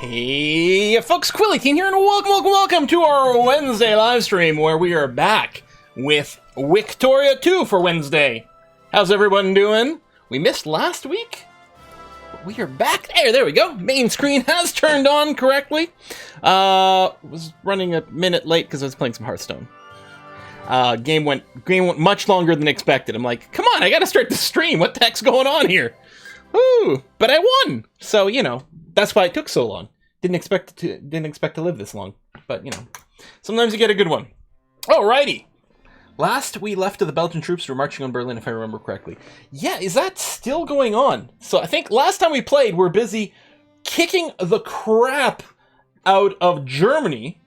Hey folks, Quilly here, and welcome to our Wednesday live stream where we are back with Victoria 2 for Wednesday. How's everyone doing? We missed last week, but we are back. There we go. Main screen has turned on correctly. Was running a minute late because I was playing some Hearthstone. Game went much longer than expected. I'm like, come on, I gotta start the stream. What the heck's going on here? Woo! But I won, so you know. That's why it took so long. Didn't expect to live this long. But, you know, sometimes you get a good one. Alrighty. Last we left of the Belgian troops were marching on Berlin, if I remember correctly. Yeah, is that still going on? So I think last time we played, we were busy kicking the crap out of Germany,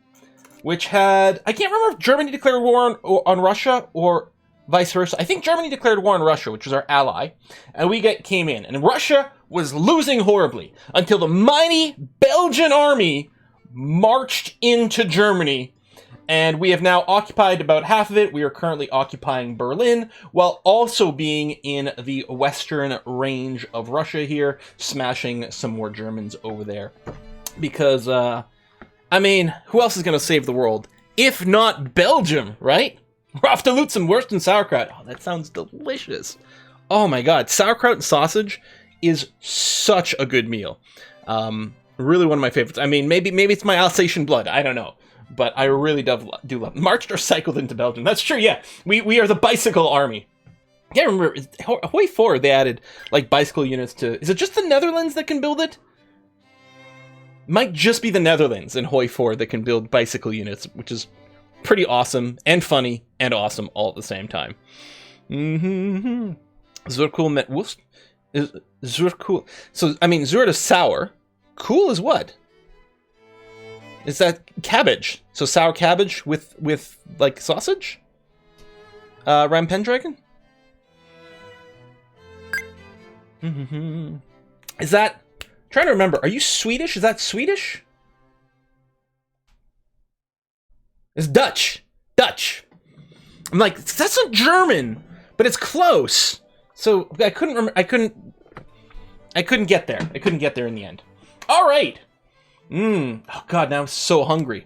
which had... I can't remember if Germany declared war on Russia or vice versa. I think Germany declared war on Russia, which was our ally, and we came in. And Russia was losing horribly until the mighty Belgian army marched into Germany, and we have now occupied about half of it. We are currently occupying Berlin, while also being in the western range of Russia here, smashing some more Germans over there. Because, I mean, who else is going to save the world? If not Belgium, right? We're off to loot some Wurst sauerkraut. Oh, that sounds delicious. Oh my god, sauerkraut and sausage is such a good meal. Really one of my favorites. I mean, maybe it's my Alsatian blood. I don't know. But I really do love it. Marched or cycled into Belgium. That's true, yeah. We are the bicycle army. I can't remember. Hoi 4, they added, like, bicycle units to... Is it just the Netherlands that can build it? Might just be the Netherlands in Hoi 4 that can build bicycle units, which is pretty awesome and funny and awesome all at the same time. Mm-hmm. Zurkul met Wurst. Zurkul. So, I mean, Zurt is sour. Cool is what? Is that cabbage? So sour cabbage with like, sausage? Ram Pendragon? Is that... I'm trying to remember. Are you Swedish? Is that Swedish? It's Dutch. Dutch. I'm like, that's not German, but it's close. So I couldn't remember. I couldn't get there. I couldn't get there in the end. All right. Oh god, now I'm so hungry.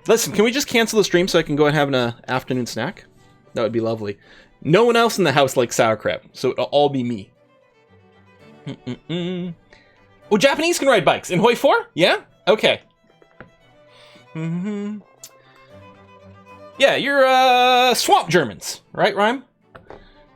Listen, can we just cancel the stream so I can go and have an afternoon snack? That would be lovely. No one else in the house likes sauerkraut, so it'll all be me. Oh, Japanese can ride bikes in Hoi 4? Yeah. Okay. Yeah, you're swamp Germans, right, Rhyme?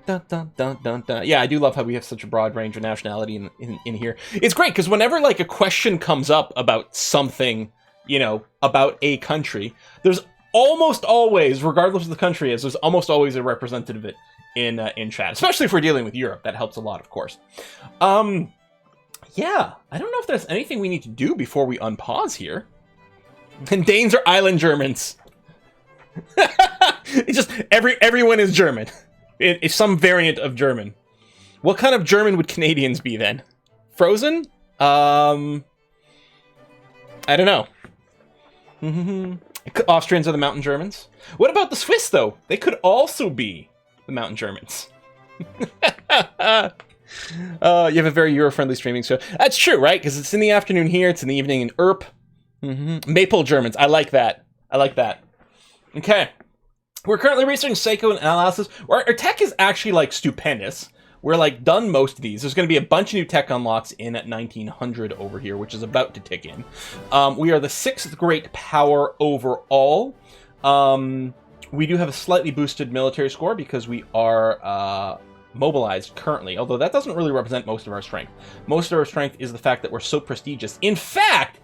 Dun, dun, dun, dun, dun. Yeah, I do love how we have such a broad range of nationality in here. It's great, because whenever, like, a question comes up about something, you know, about a country, there's almost always, regardless of the country is, there's almost always a representative of it in chat. Especially if we're dealing with Europe. That helps a lot, of course. Yeah, I don't know if there's anything we need to do before we unpause here. And Danes are island Germans. It's just, everyone is German. It's some variant of German. What kind of German would Canadians be then? Frozen? I don't know. Austrians are the mountain Germans. What about the Swiss, though? They could also be the mountain Germans. You have a very Euro-friendly streaming show. That's true, right? Because it's in the afternoon here, it's in the evening in Erp. Maple Germans. I like that. I like that. Okay. We're currently researching Seiko and analysis. Our tech is actually, like, stupendous. We're, like, done most of these. There's going to be a bunch of new tech unlocks in at 1900 over here, which is about to tick in. We are the 6th great power overall. We do have a slightly boosted military score because we are mobilized currently, although that doesn't really represent most of our strength. Most of our strength is the fact that we're so prestigious. In fact...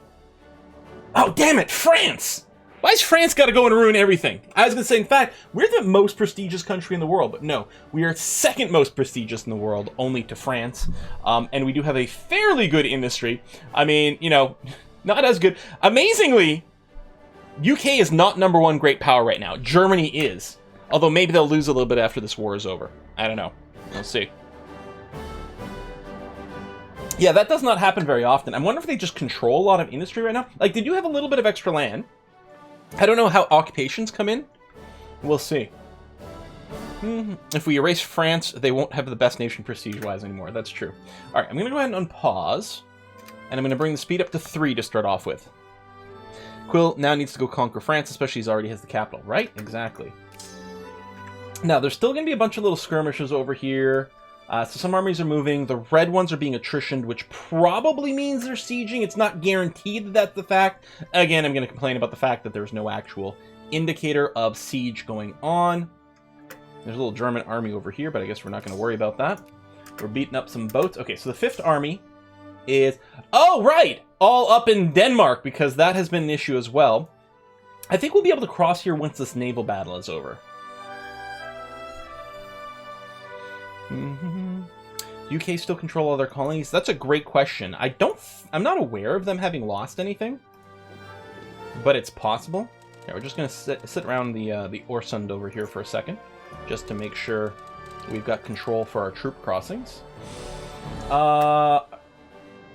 Oh, damn it, France! Why's France got to go and ruin everything? I was going to say, in fact, we're the most prestigious country in the world, but no, we are second most prestigious in the world, only to France, and we do have a fairly good industry. I mean, you know, not as good. Amazingly, UK is not #1 great power right now. Germany is, although maybe they'll lose a little bit after this war is over. I don't know. We'll see. Yeah, that does not happen very often. I wonder if they just control a lot of industry right now. Like, they do have a little bit of extra land. I don't know how occupations come in. We'll see. If we erase France, they won't have the best nation prestige-wise anymore. That's true. Alright, I'm going to go ahead and unpause. And I'm going to bring the speed up to 3 to start off with. Quill now needs to go conquer France, especially as he already has the capital, right? Exactly. Now, there's still going to be a bunch of little skirmishes over here. So some armies are moving. The red ones are being attritioned, which probably means they're sieging. It's not guaranteed that that's the fact. Again, I'm going to complain about the fact that there's no actual indicator of siege going on. There's a little German army over here, but I guess we're not going to worry about that. We're beating up some boats. Okay, so the 5th Army is... Oh, right! All up in Denmark, because that has been an issue as well. I think we'll be able to cross here once this naval battle is over. UK still control all their colonies? That's a great question. I'm not aware of them having lost anything, but it's possible. Yeah, we're just going to sit around the Orsund over here for a second, just to make sure we've got control for our troop crossings.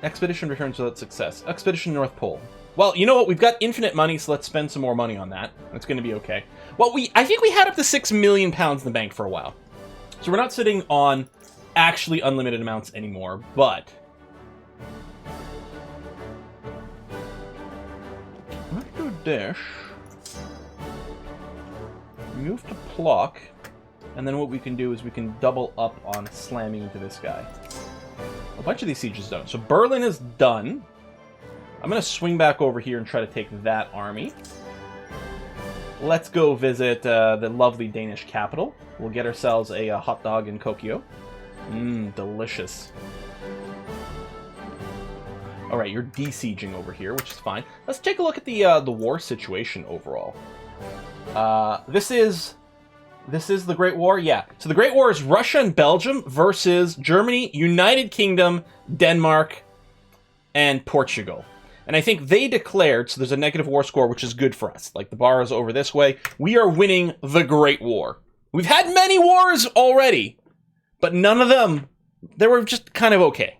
Expedition returns without success. Expedition North Pole. Well, you know what? We've got infinite money, so let's spend some more money on that. It's going to be okay. Well, I think we had up to £6 million in the bank for a while. So we're not sitting on actually unlimited amounts anymore, but... Let's do dash. Move to Plock. And then what we can do is we can double up on slamming into this guy. A bunch of these sieges done. So Berlin is done. I'm going to swing back over here and try to take that army. Let's go visit the lovely Danish capital. We'll get ourselves a hot dog in Kokyo. Delicious. Alright, you're de-sieging over here, which is fine. Let's take a look at the war situation overall. This is the Great War? Yeah. So the Great War is Russia and Belgium versus Germany, United Kingdom, Denmark, and Portugal. And I think they declared, so there's a negative war score, which is good for us. Like, the bar is over this way. We are winning the Great War. We've had many wars already, but none of them, they were just kind of okay.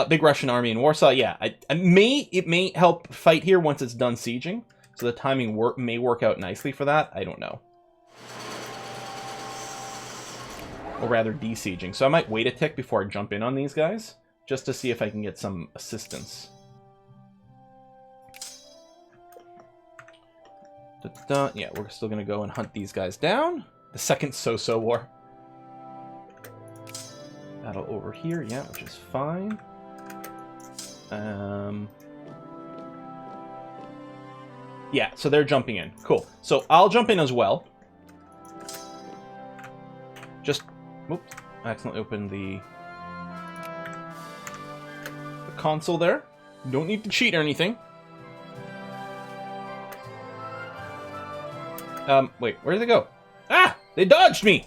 Big Russian army in Warsaw, yeah. It may help fight here once it's done sieging. So the timing may work out nicely for that. I don't know. Or rather, de-sieging. So I might wait a tick before I jump in on these guys, just to see if I can get some assistance. Yeah, we're still going to go and hunt these guys down. The second So-So War. Battle over here, yeah, which is fine. Yeah, so they're jumping in. Cool. So I'll jump in as well. Just... Whoops. I accidentally opened the console there. Don't need to cheat or anything. Wait, where did they go? Ah! They dodged me!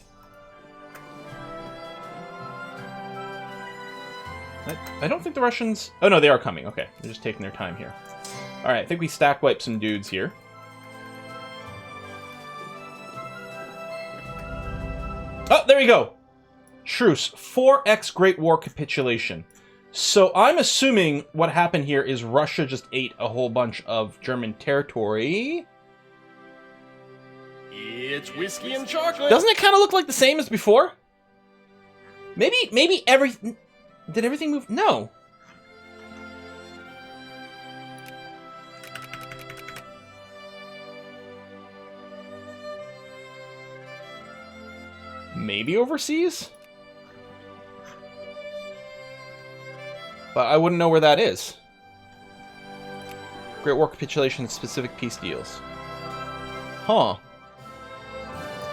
I don't think the Russians... Oh, no, they are coming. Okay, they're just taking their time here. Alright, I think we stack wipe some dudes here. Oh, there you go! Truce. 4x Great War capitulation. So I'm assuming what happened here is Russia just ate a whole bunch of German territory. It's whiskey and chocolate. Doesn't it kind of look like the same as before? Maybe everything... Did everything move? No. Maybe overseas? But I wouldn't know where that is. Great War capitulation, specific peace deals. Huh.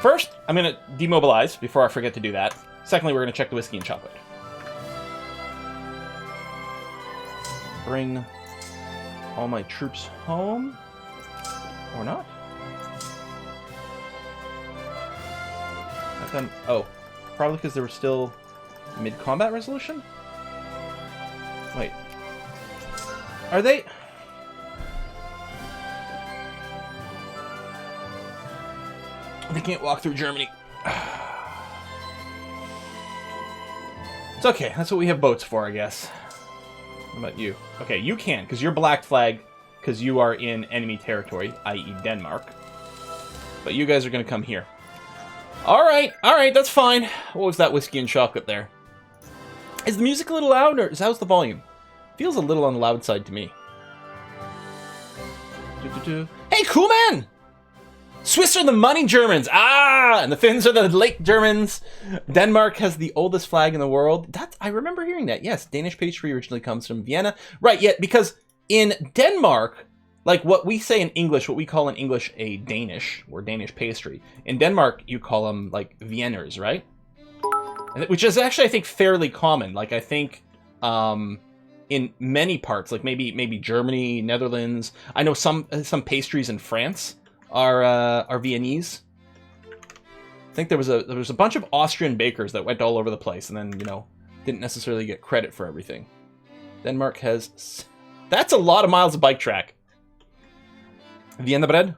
First, I'm going to demobilize before I forget to do that. Secondly, we're going to check the whiskey and chocolate. Bring all my troops home. Or not. Let them... Oh. Probably because they were still mid-combat resolution? Wait. Are they... They can't walk through Germany. It's okay. That's what we have boats for, I guess. What about you? Okay, you can, because you're black flag, because you are in enemy territory, i.e. Denmark. But you guys are going to come here. Alright, that's fine. What was that whiskey and chocolate there? Is the music a little loud, or how's the volume? Feels a little on the loud side to me. Hey, cool man! Swiss are the money Germans. Ah! And the Finns are the lake Germans. Denmark has the oldest flag in the world. I remember hearing that. Yes, Danish pastry originally comes from Vienna. Right, yeah, because in Denmark, like what we say in English, what we call in English a Danish, or Danish pastry. In Denmark, you call them, like, Vienners, right? Which is actually, I think, fairly common. Like, I think, in many parts, like maybe Germany, Netherlands. I know some pastries in France are Viennese. I think there was a bunch of Austrian bakers that went all over the place, and then didn't necessarily get credit for everything. Denmark has that's a lot of miles of bike track. Vienna bread,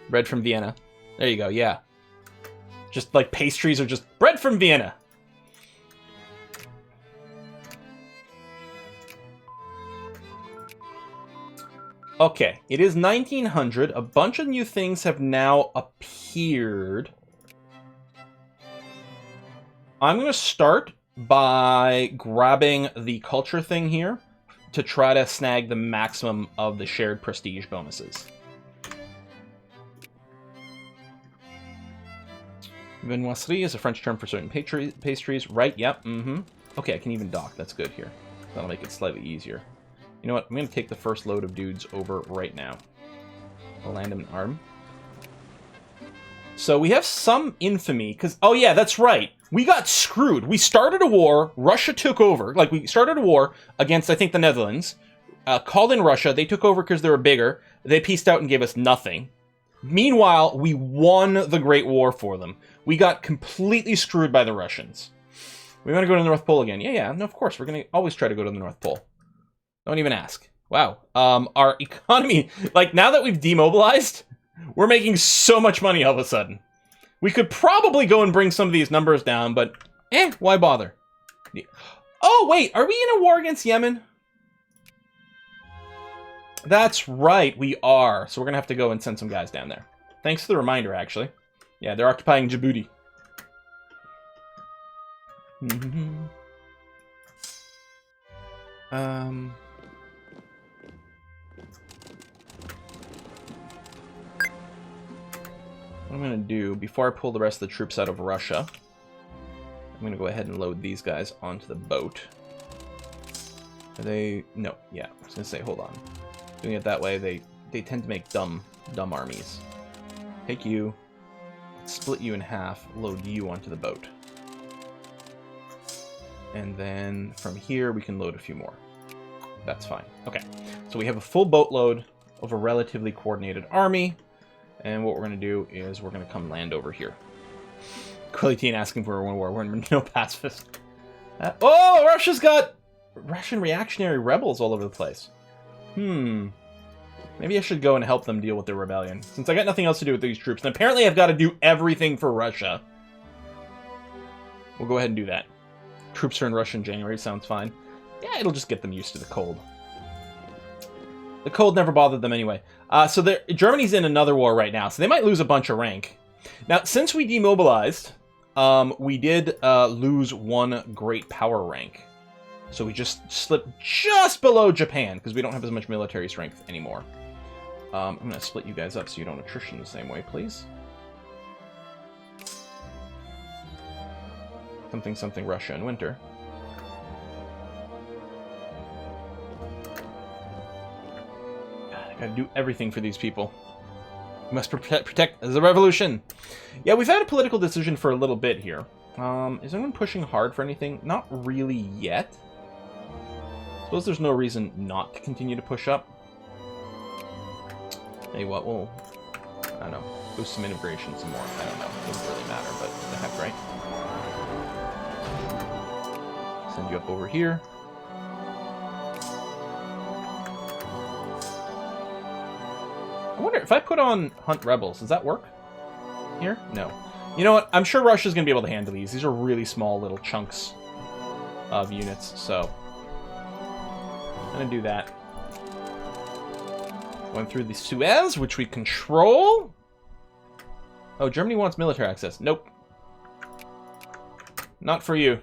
bread from Vienna. There you go. Yeah, just like pastries are just bread from Vienna. Okay, it is 1900. A bunch of new things have now appeared. I'm going to start by grabbing the culture thing here to try to snag the maximum of the shared prestige bonuses. Viennoiserie is a French term for certain pastries. Right, yep, Okay, I can even dock. That's good here. That'll make it slightly easier. You know what? I'm going to take the first load of dudes over right now. I'll land him an arm. So we have some infamy, because... Oh yeah, that's right. We got screwed. We started a war. Russia took over. Like, we started a war against, I think, the Netherlands. Called in Russia. They took over because they were bigger. They pieced out and gave us nothing. Meanwhile, we won the Great War for them. We got completely screwed by the Russians. We want to go to the North Pole again. Yeah, no, of course. We're going to always try to go to the North Pole. Don't even ask. Wow. Our economy, like, now that we've demobilized, we're making so much money all of a sudden. We could probably go and bring some of these numbers down, but, why bother? Oh, wait, are we in a war against Yemen? That's right, we are. So we're going to have to go and send some guys down there. Thanks for the reminder, actually. Yeah, they're occupying Djibouti. What I'm going to do, before I pull the rest of the troops out of Russia, I'm going to go ahead and load these guys onto the boat. Are they... No, yeah, I was going to say, hold on. Doing it that way, they tend to make dumb armies. Take you, split you in half, load you onto the boat. And then from here, we can load a few more. That's fine. Okay, so we have a full boatload of a relatively coordinated army. And what we're going to do is we're going to come land over here. Quilliteen asking for a war. We're no pacifist. Oh, Russia's got Russian reactionary rebels all over the place. Maybe I should go and help them deal with their rebellion. Since I got nothing else to do with these troops. And apparently I've got to do everything for Russia. We'll go ahead and do that. Troops are in Russia in January. Sounds fine. Yeah, it'll just get them used to the cold. The cold never bothered them anyway. So Germany's in another war right now, so they might lose a bunch of rank. Now, since we demobilized, we did lose one great power rank. So we just slipped just below Japan, because we don't have as much military strength anymore. I'm going to split you guys up so you don't attrition the same way, please. Something Russia in winter. Gotta do everything for these people. We must protect the revolution. Yeah, we've had a political decision for a little bit here. Is anyone pushing hard for anything? Not really yet. Suppose there's no reason not to continue to push up. Hey, what? We'll, I don't know, boost some integration some more. I don't know. It doesn't really matter, but what the heck, right? Send you up over here. I wonder if I put on Hunt Rebels, does that work? Here? No. You know what? I'm sure Russia's going to be able to handle these. These are really small little chunks of units, so I'm going to do that. Going through the Suez, which we control. Oh, Germany wants military access. Nope. Not for you.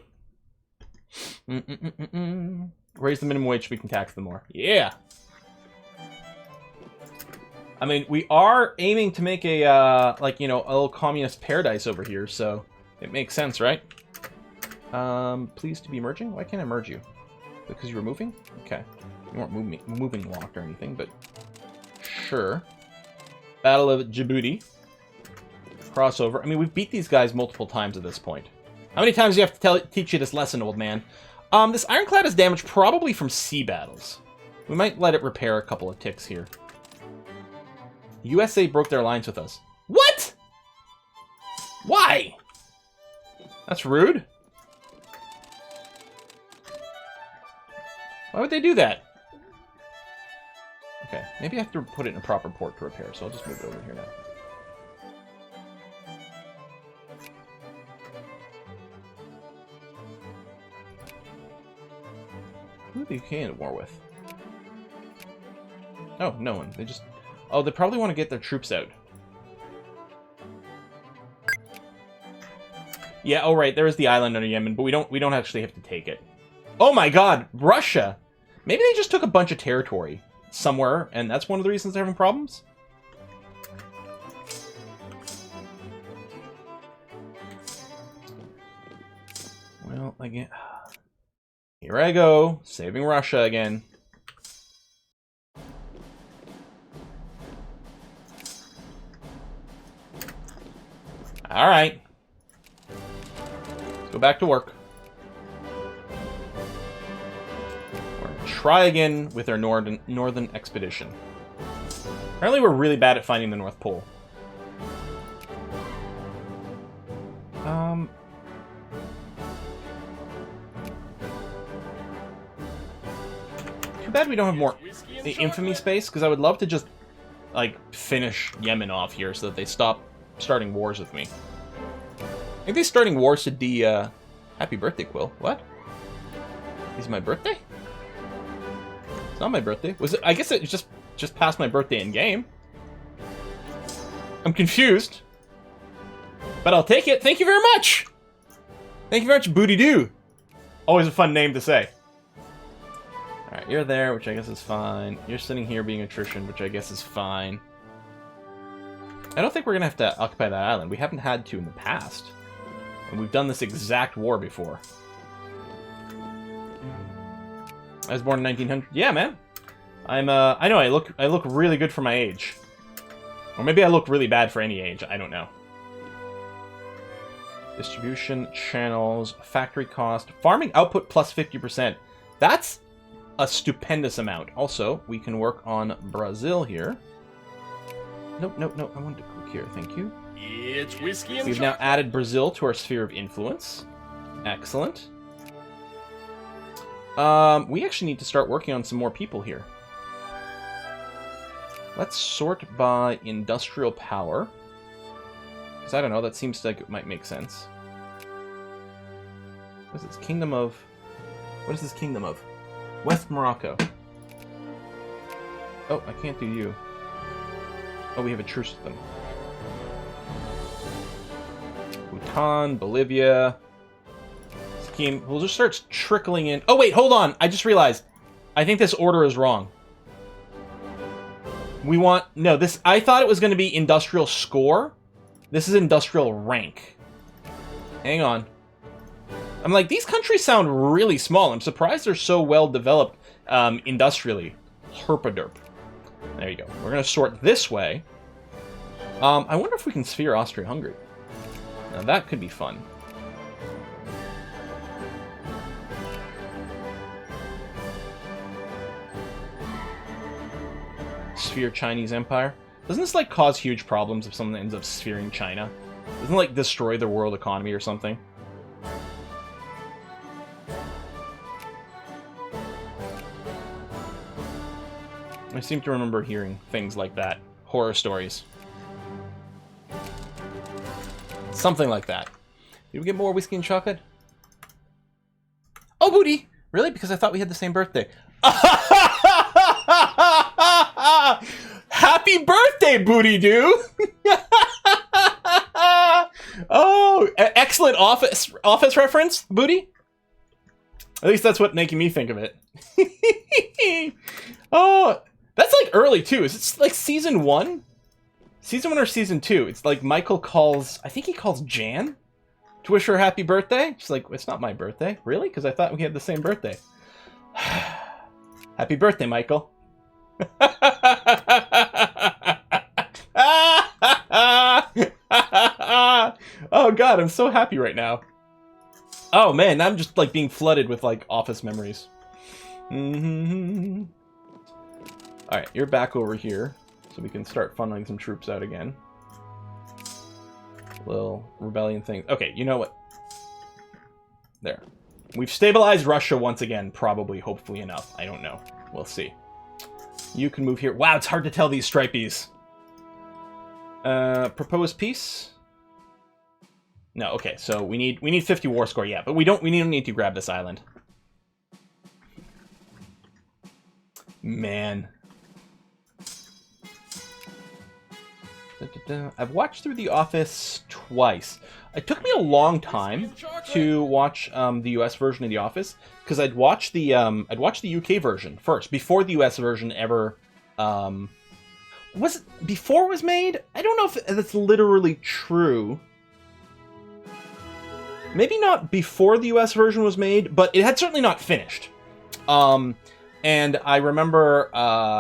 Raise the minimum wage so we can tax them more. Yeah. I mean, we are aiming to make a, like, you know, a little communist paradise over here, so it makes sense, right? Pleased to be merging? Why can't I merge you? Because you were moving? Okay. You weren't moving locked or anything, but sure. Battle of Djibouti. Crossover. I mean, we've beat these guys multiple times at this point. How many times do you have to teach you this lesson, old man? This ironclad is damaged probably from sea battles. We might let it repair a couple of ticks here. USA broke their alliance with us. What? Why? That's rude. Why would they do that? Okay, maybe I have to put it in a proper port to repair, so I'll just move it over here now. Who are the UK at war with? Oh, no one. They just... Oh, they probably want to get their troops out. Yeah, oh right, there is the island under Yemen, but we don't actually have to take it. Oh my god, Russia! Maybe they just took a bunch of territory somewhere, and that's one of the reasons they're having problems? Well, again... Here I go, saving Russia again. Alright. Let's go back to work. We're gonna try again with our northern expedition. Apparently we're really bad at finding the North Pole. Too bad we don't have more infamy space, because I would love to just, like, finish Yemen off here so that they stop starting wars with me. Maybe starting wars should be, happy birthday, Quill. What? Is it my birthday? It's not my birthday. Was it? I guess it just passed my birthday in game. I'm confused. But I'll take it. Thank you very much! Thank you very much, Booty Doo. Always a fun name to say. Alright, you're there, which I guess is fine. You're sitting here being attrition, which I guess is fine. I don't think we're going to have to occupy that island. We haven't had to in the past. And we've done this exact war before. I was born in 1900. Yeah, man. I know I look really good for my age. Or maybe I look really bad for any age. I don't know. Distribution, channels, factory cost, farming output plus 50%. That's a stupendous amount. Also, we can work on Brazil here. Nope, nope, nope. I wanted to click here. Thank you. It's whiskey and We've now added Brazil to our sphere of influence. Excellent. We actually need to start working on some more people here. Let's sort by industrial power. Because I don't know, that seems like it might make sense. What is this? Kingdom of... What is this kingdom of? West Morocco. Oh, I can't do you. Oh, we have a truce with them. Bhutan, Bolivia. Scheme. We'll just start trickling in. Oh, wait, hold on. I just realized. I think this order is wrong. We want... No, this... I thought it was going to be industrial score. This is industrial rank. Hang on. I'm like, these countries sound really small. I'm surprised they're so well developed industrially. Herpaderp. There you go. We're going to sort this way. I wonder if we can sphere Austria-Hungary. Now that could be fun. Sphere Chinese Empire. Doesn't this, like, cause huge problems if someone ends up sphering China? Doesn't it, like, destroy the world economy or something? I seem to remember hearing things like that. Horror stories. Something like that. Did we get more whiskey and chocolate? Oh, Booty! Really? Because I thought we had the same birthday. Happy birthday, Booty Doo! Oh, excellent office reference, Booty. At least that's what making me think of it. Oh, that's like early too. Is it like season 1? Season 1 or season 2? It's like Michael calls, I think he calls Jan to wish her a happy birthday. She's like, it's not my birthday. Really? Because I thought we had the same birthday. Happy birthday, Michael. Oh god, I'm so happy right now. Oh man, I'm just like being flooded with like Office memories. Alright, you're back over here, so we can start funneling some troops out again. Little rebellion thing. Okay, you know what? There. We've stabilized Russia once again, probably, hopefully enough. I don't know. We'll see. You can move here. Wow, it's hard to tell these stripies. Propose peace? No, okay, so we need 50 war score, yeah, but we don't need to grab this island. Man. I've watched through The Office twice. It took me a long time to watch the US version of The Office because I'd watched the UK version first before the US version ever was it before it was made? I don't know if that's literally true. Maybe not before the US version was made, but it had certainly not finished. And I remember,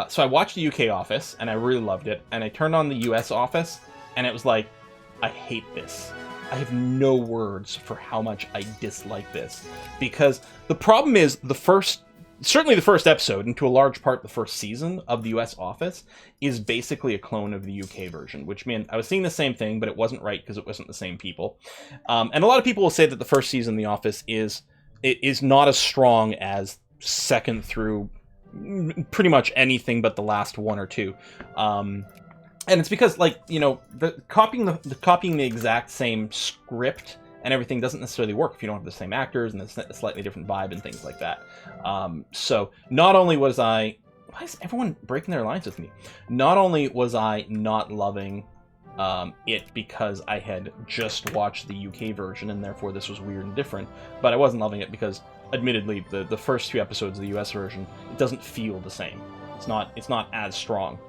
so I watched the UK Office, and I really loved it, and I turned on the US Office, and it was like, I hate this. I have no words for how much I dislike this. Because the problem is, certainly the first episode, and to a large part the first season of the US Office, is basically a clone of the UK version, which meant I was seeing the same thing, but it wasn't right because it wasn't the same people. And a lot of people will say that the first season of The Office is not as strong as second through pretty much anything but the last one or two. And it's because, like, you know, copying the exact same script and everything doesn't necessarily work if you don't have the same actors and a slightly different vibe and things like that. So not only was I... Why is everyone breaking their lines with me? Not only was I not loving it because I had just watched the UK version and therefore this was weird and different, but I wasn't loving it because, admittedly, the first 2 episodes of the US version, it doesn't feel the same. It's not as strong.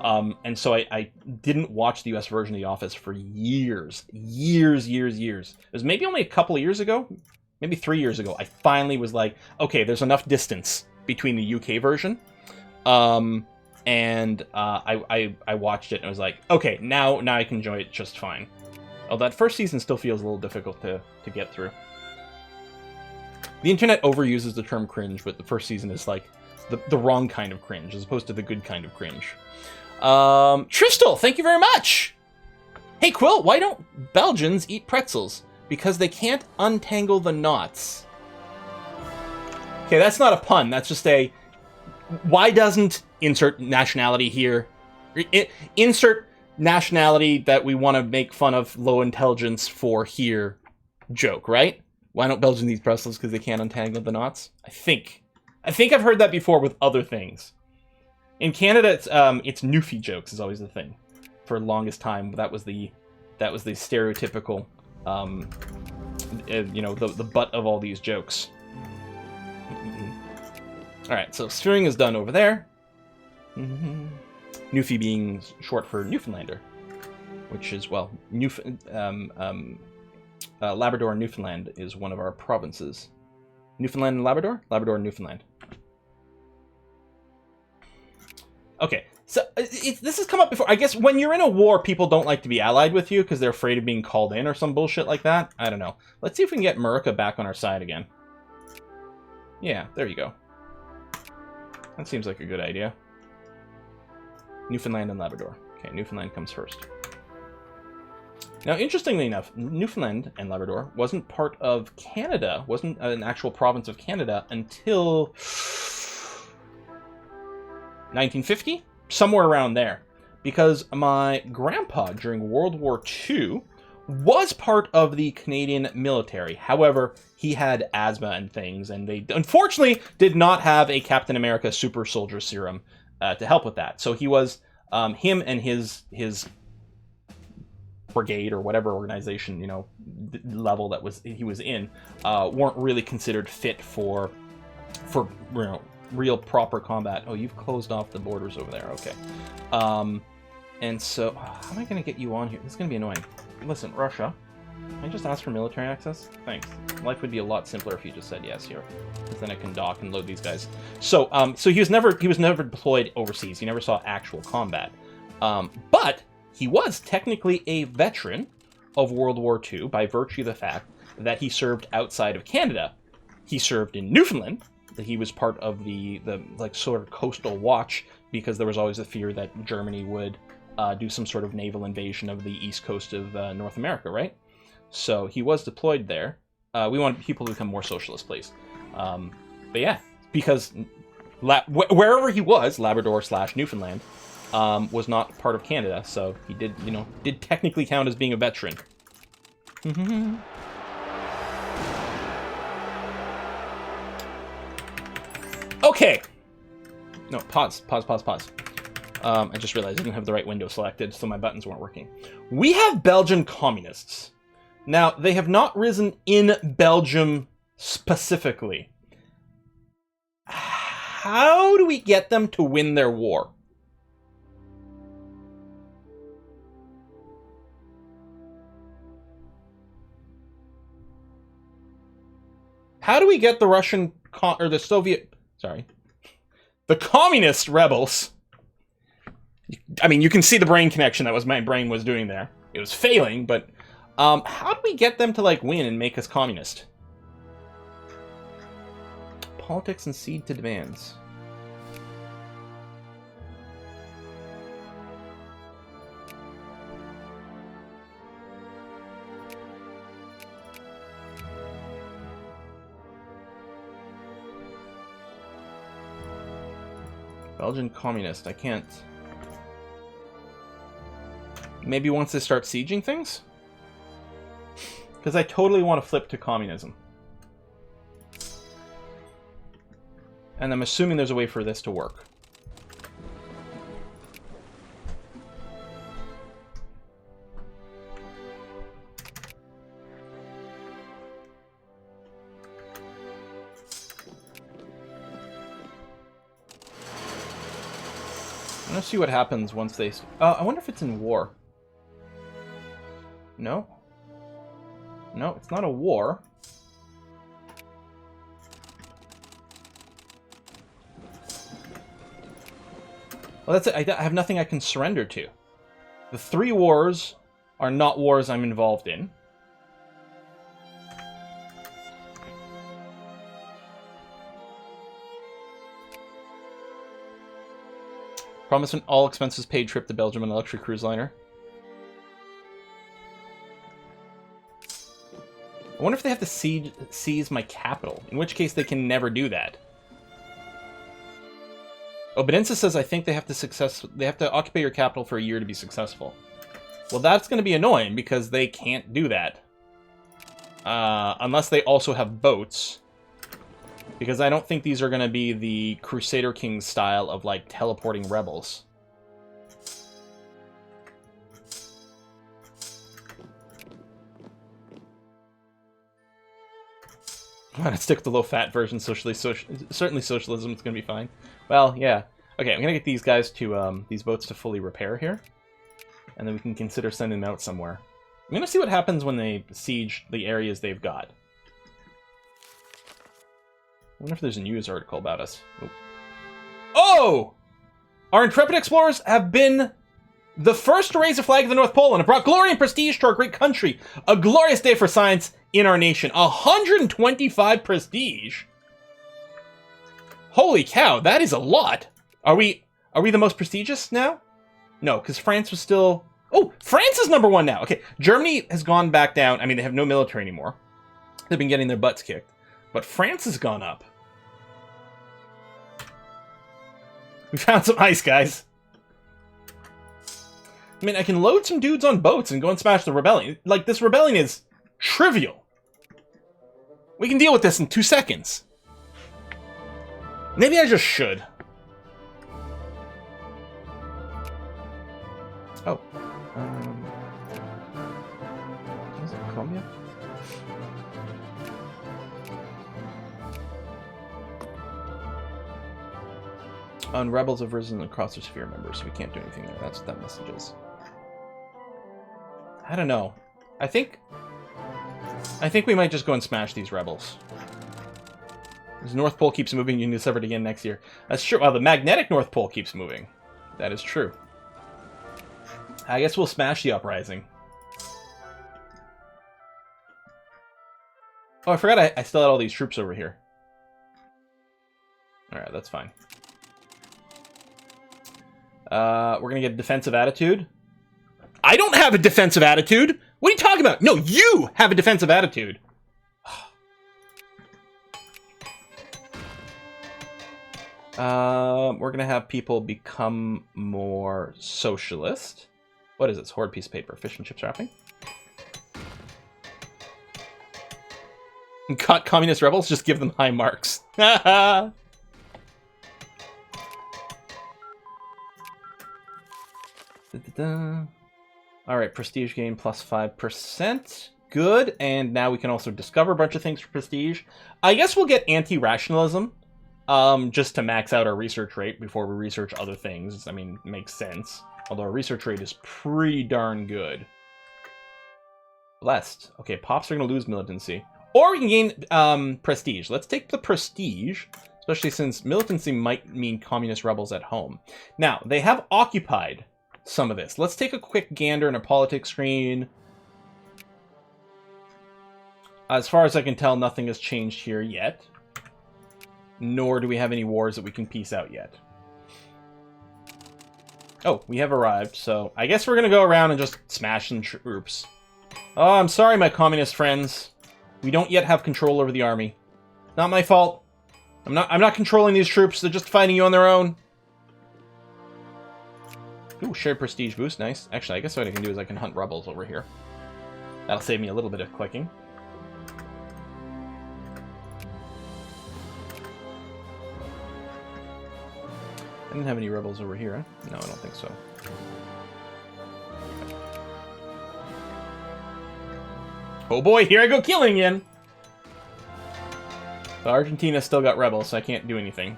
And so I didn't watch the US version of The Office for years. It was maybe only a couple of years ago, maybe 3 years ago, I finally was like, okay, there's enough distance between the UK version. And I watched it and I was like, okay, now I can enjoy it just fine. Oh, that first season still feels a little difficult to get through. The internet overuses the term cringe, but the first season is like the wrong kind of cringe as opposed to the good kind of cringe. Tristal, thank you very much! Hey, Quill, why don't Belgians eat pretzels? Because they can't untangle the knots. Okay, that's not a pun, that's just a... Why doesn't insert nationality here? Insert nationality that we want to make fun of low intelligence for here joke, right? Why don't Belgians eat pretzels? Because they can't untangle the knots? I think I've heard that before with other things. In Canada, it's Newfie jokes is always the thing. For the longest time, that was the stereotypical, you know, the butt of all these jokes. All right, so spheering is done over there. Newfie being short for Newfoundlander, which is, well, Labrador and Newfoundland is one of our provinces. Newfoundland and Labrador? Labrador and Newfoundland. Okay, so this has come up before. I guess when you're in a war, people don't like to be allied with you because they're afraid of being called in or some bullshit like that. I don't know. Let's see if we can get Murica back on our side again. Yeah, there you go. That seems like a good idea. Newfoundland and Labrador. Okay, Newfoundland comes first. Now, interestingly enough, Newfoundland and Labrador wasn't part of Canada, wasn't an actual province of Canada until 1950? Somewhere around there. Because my grandpa, during World War II, was part of the Canadian military. However, he had asthma and things, and they unfortunately did not have a Captain America super soldier serum to help with that. So he was, him and his brigade or whatever organization, you know, level that he was in, weren't really considered fit for for real proper combat. Oh, you've closed off the borders over there. Okay. And so, how am I going to get you on here? This is going to be annoying. Listen, Russia, can I just ask for military access? Thanks. Life would be a lot simpler if you just said yes here, because then I can dock and load these guys. So, so he was never deployed overseas. He never saw actual combat. But he was technically a veteran of World War II by virtue of the fact that he served outside of Canada. He served in Newfoundland. That he was part of the like sort of coastal watch, because there was always the fear that Germany would do some sort of naval invasion of the east coast of North America, right? So he was deployed there. We want people to become more socialist, please. But yeah, because wherever he was, Labrador/Newfoundland, was not part of Canada, so he did technically count as being a veteran. Okay. No, pause. I just realized I didn't have the right window selected, so my buttons weren't working. We have Belgian communists. Now, they have not risen in Belgium specifically. How do we get them to win their war? How do we get the Russian or the Soviet, sorry, the communist rebels? I mean, you can see the brain connection that my brain was doing there. It was failing, but how do we get them to like win and make us communist? Politics and cede to demands. Belgian communist. I can't. Maybe once they start sieging things? Because I totally want to flip to communism. And I'm assuming there's a way for this to work. I'm gonna see what happens once they... I wonder if it's in war. No? No, it's not a war. Well, that's it. I have nothing I can surrender to. The 3 wars are not wars I'm involved in. Promise an all expenses paid trip to Belgium on a luxury cruise liner. I wonder if they have to seize my capital, in which case they can never do that. Oh, Benenza says I think they have to occupy your capital for a year to be successful. Well, that's going to be annoying because they can't do that. Unless they also have boats. Because I don't think these are going to be the Crusader Kings style of, like, teleporting rebels. I'm going to stick with the low-fat version. Certainly socialism is going to be fine. Well, yeah. Okay, I'm going to get these guys to, these boats to fully repair here. And then we can consider sending them out somewhere. I'm going to see what happens when they siege the areas they've got. I wonder if there's a news article about us. Oh! Our intrepid explorers have been the first to raise a flag of the North Pole and have brought glory and prestige to our great country. A glorious day for science in our nation. 125 prestige? Holy cow, that is a lot. Are we the most prestigious now? No, because France was still... Oh, France is #1 now. Okay, Germany has gone back down. I mean, they have no military anymore. They've been getting their butts kicked. But France has gone up. We found some ice, guys. I mean, I can load some dudes on boats and go and smash the rebellion. Like, this rebellion is trivial. We can deal with this in 2 seconds. Maybe I just should. Oh. Is it Colombia? Rebels have risen across their sphere members, so we can't do anything there. That's what that message is. I don't know. I think we might just go and smash these rebels. The North Pole keeps moving, you can discover it again next year. That's true. Well, the magnetic North Pole keeps moving. That is true. I guess we'll smash the uprising. Oh, I forgot I still had all these troops over here. Alright, that's fine. We're gonna get a defensive attitude. I don't have a defensive attitude! What are you talking about? No, you have a defensive attitude! We're gonna have people become more socialist. What is this? Hoard piece of paper. Fish and chips wrapping. And cut communist rebels, just give them high marks. Alright, prestige gain plus 5%. Good, and now we can also discover a bunch of things for prestige. I guess we'll get anti-rationalism, just to max out our research rate before we research other things. I mean, it makes sense. Although our research rate is pretty darn good. Blessed. Okay, pops are going to lose militancy. Or we can gain prestige. Let's take the prestige, especially since militancy might mean communist rebels at home. Now, they have occupied some of this. Let's take a quick gander in a politics screen. As far as I can tell, nothing has changed here yet. Nor do we have any wars that we can piece out yet. Oh, we have arrived, so I guess we're going to go around and just smash some troops. Oh, I'm sorry, my communist friends. We don't yet have control over the army. Not my fault. I'm not controlling these troops. They're just fighting you on their own. Ooh, shared prestige boost. Nice. Actually, I guess what I can do is I can hunt rebels over here. That'll save me a little bit of clicking. I didn't have any rebels over here, huh? No, I don't think so. Oh boy, here I go killing again! But Argentina still got rebels, so I can't do anything.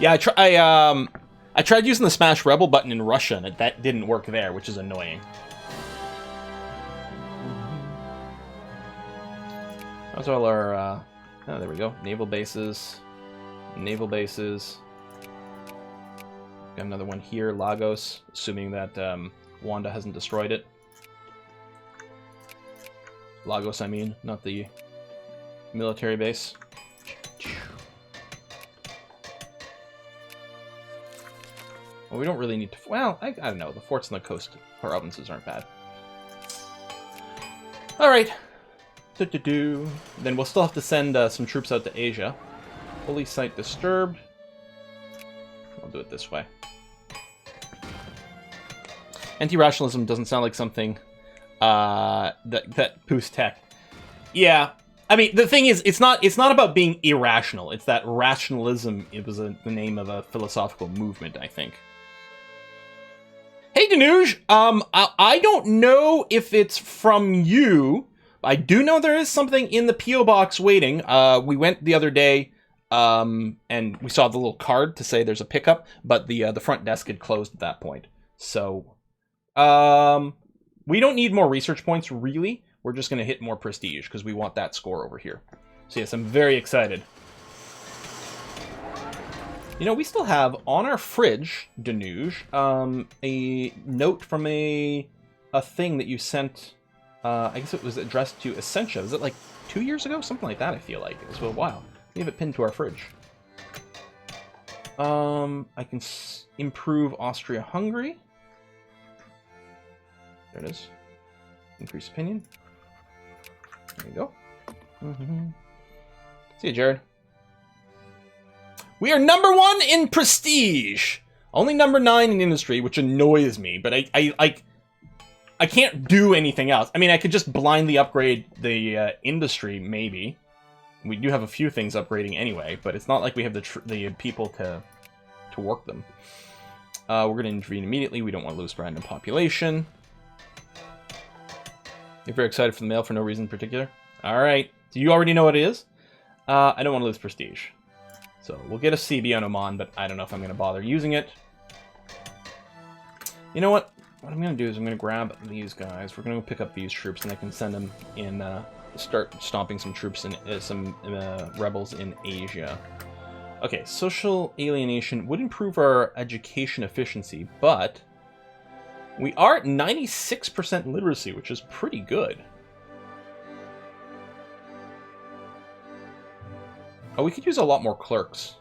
Yeah, I tried using the smash rebel button in Russia, and that didn't work there, which is annoying. How's all our, oh, there we go. Naval bases. Naval bases. Got another one here, Lagos, assuming that Wanda hasn't destroyed it. Lagos, I mean, not the military base. Well, we don't really need to... Well, I don't know. The forts on the coast provinces aren't bad. Alright. Then we'll still have to send some troops out to Asia. Holy site disturbed. I'll do it this way. Anti-rationalism doesn't sound like something that boosts tech. Yeah, I mean, the thing is, it's not about being irrational. It's that rationalism, it was the name of a philosophical movement, I think. Hey, Danuge! I don't know if it's from you. I do know there is something in the P.O. box waiting. We went the other day, and we saw the little card to say there's a pickup, but the front desk had closed at that point. So, we don't need more research points, really. We're just going to hit more prestige, because we want that score over here. So yes, I'm very excited. You know, we still have on our fridge, Danuge, a note from a thing that you sent, I guess it was addressed to Essentia. Was it like 2 years ago? Something like that, I feel like. It was for a while. We have it pinned to our fridge. I can improve Austria-Hungary. There it is. Increase opinion. There you go. See you, Jared. We are #1 in prestige. Only #9 in industry, which annoys me. But I can't do anything else. I mean, I could just blindly upgrade the industry, maybe. We do have a few things upgrading anyway, but it's not like we have the people to work them. We're going to intervene immediately. We don't want to lose random population. You're very excited for the mail for no reason in particular. Alright. Do you already know what it is? I don't want to lose prestige. So we'll get a CB on Oman, but I don't know if I'm going to bother using it. You know what? What I'm going to do is I'm going to grab these guys. We're going to pick up these troops, and I can send them in, start stomping some troops and some rebels in Asia. Okay, social alienation would improve our education efficiency, but we are at 96% literacy, which is pretty good. Oh, we could use a lot more clerks.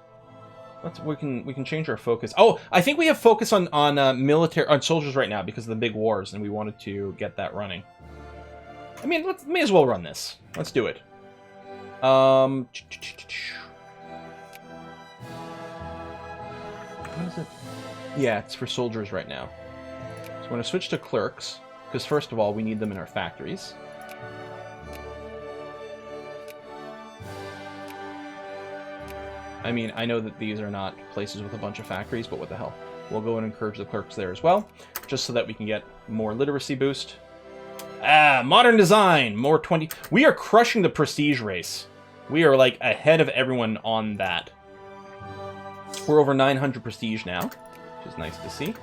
We can change our focus. Oh, I think we have focus on soldiers right now because of the big wars, and we wanted to get that running. I mean, may as well run this. Let's do it. What is it? Yeah, it's for soldiers right now. So we're going to switch to clerks, because first of all, we need them in our factories. I mean, I know that these are not places with a bunch of factories, but what the hell. We'll go and encourage the clerks there as well, just so that we can get more literacy boost. Ah, modern design, more 20. We are crushing the prestige race. We are, like, ahead of everyone on that. We're over 900 prestige now, which is nice to see.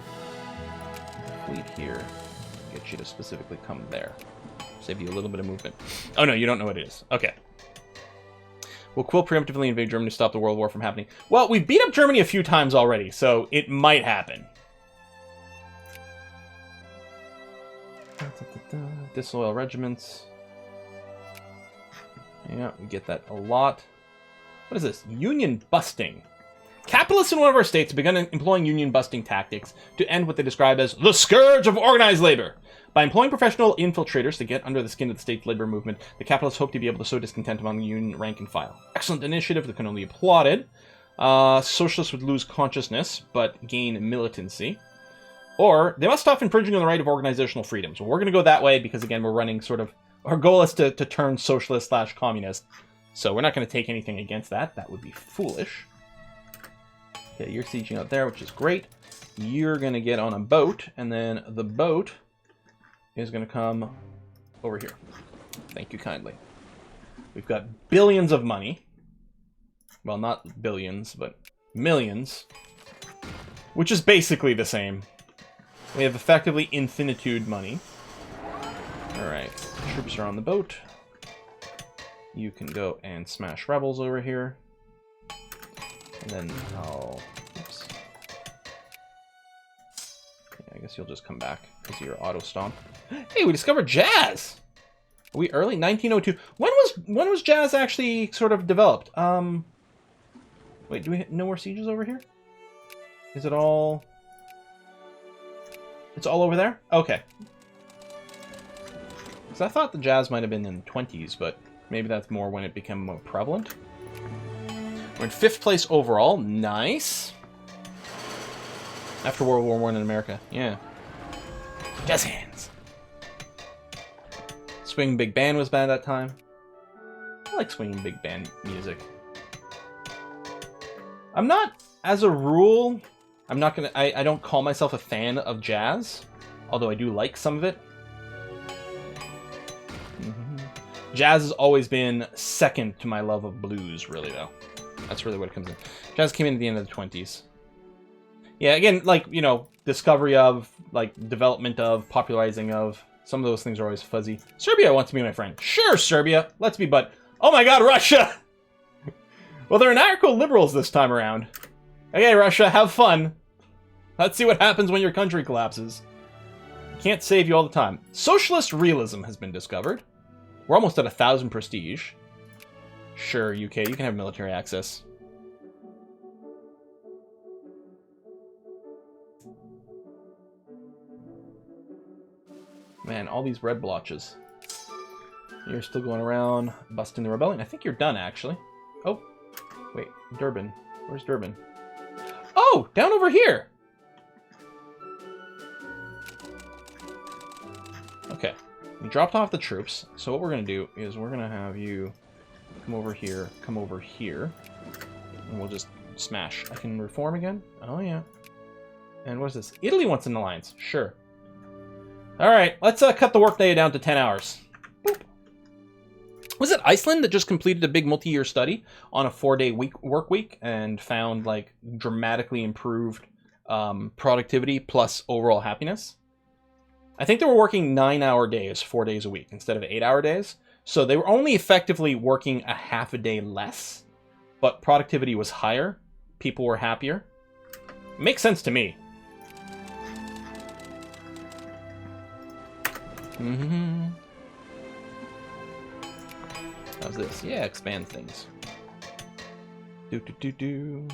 Fleet here. Get you to specifically come there. Save you a little bit of movement. Oh, no, you don't know what it is. Okay. Will Quill preemptively invade Germany to stop the World War from happening? Well, we've beat up Germany a few times already, so it might happen. Disloyal regiments. Yeah, we get that a lot. What is this? Union busting. Capitalists in one of our states have begun employing union busting tactics to end what they describe as the scourge of organized labor. By employing professional infiltrators to get under the skin of the state's labor movement, the capitalists hope to be able to sow discontent among the union rank and file. Excellent initiative that can only be applauded. Socialists would lose consciousness, but gain militancy. Or, they must stop infringing on the right of organizational freedoms. Well, we're going to go that way because, again, we're running sort of... Our goal is to turn socialist/communist. So we're not going to take anything against that. That would be foolish. Okay, you're sieging out there, which is great. You're going to get on a boat, and then the boat is going to come over here. Thank you kindly. We've got billions of money. Well, not billions, but millions. Which is basically the same. We have effectively infinitude money. Alright, troops are on the boat. You can go and smash rebels over here. And then I'll... Oops. Yeah, I guess you'll just come back because of your auto stomp. Hey, we discovered jazz! Are we early? 1902. When was jazz actually sort of developed? Wait, do we no more sieges over here? Is it all... It's all over there? Okay. Because I thought the jazz might have been in the 20s, but maybe that's more when it became more prevalent. We're in 5th place overall. Nice. After World War I in America. Yeah. Jazz hands. Swing Big Band was bad that time. I like swinging big band music. I'm not, as a rule, I'm not gonna, I don't call myself a fan of jazz, although I do like some of it. Jazz has always been second to my love of blues, really, though. That's really what it comes in. Jazz came in at the end of the 20s. Yeah, again, like, you know, discovery of, like, development of, popularizing of, some of those things are always fuzzy. Serbia wants to be my friend. Sure, Serbia, let's be bud. Oh my god, Russia! Well, they're anarcho-liberals this time around. Okay, Russia, have fun. Let's see what happens when your country collapses. Can't save you all the time. Socialist realism has been discovered. We're almost at 1,000 prestige. Sure, UK, you can have military access. Man, all these red blotches. You're still going around busting the rebellion. I think you're done, actually. Oh, wait, Durban. Where's Durban? Oh, down over here! Okay, we dropped off the troops, so what we're going to do is we're going to have you come over here, and we'll just smash. I can reform again? Oh, yeah. And what is this? Italy wants an alliance. Sure. Alright, let's cut the workday down to 10 hours. Boop. Was it Iceland that just completed a big multi-year study on a 4-day work week and found like dramatically improved productivity plus overall happiness? I think they were working 9-hour days, 4 days a week instead of 8-hour days. So they were only effectively working a half a day less, but productivity was higher. People were happier. Makes sense to me. Mm-hmm. How's this? Yeah, expand things. Do.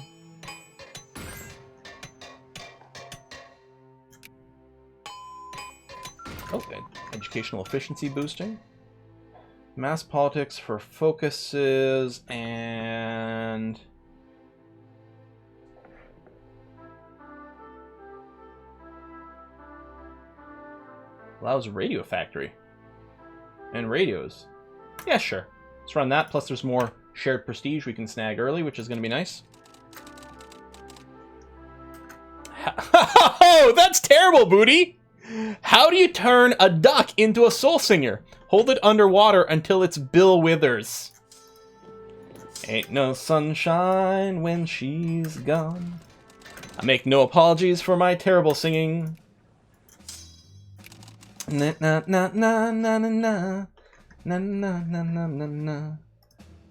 Oh, good. Educational efficiency boosting. Mass politics for focuses and... allows a radio factory. And radios. Yeah, sure. Let's run that, plus there's more shared prestige we can snag early, which is going to be nice. Oh, that's terrible, Booty! How do you turn a duck into a soul singer? Hold it underwater until its bill withers. Ain't no sunshine when she's gone. I make no apologies for my terrible singing. Na na na na na na na. Na na na na na na.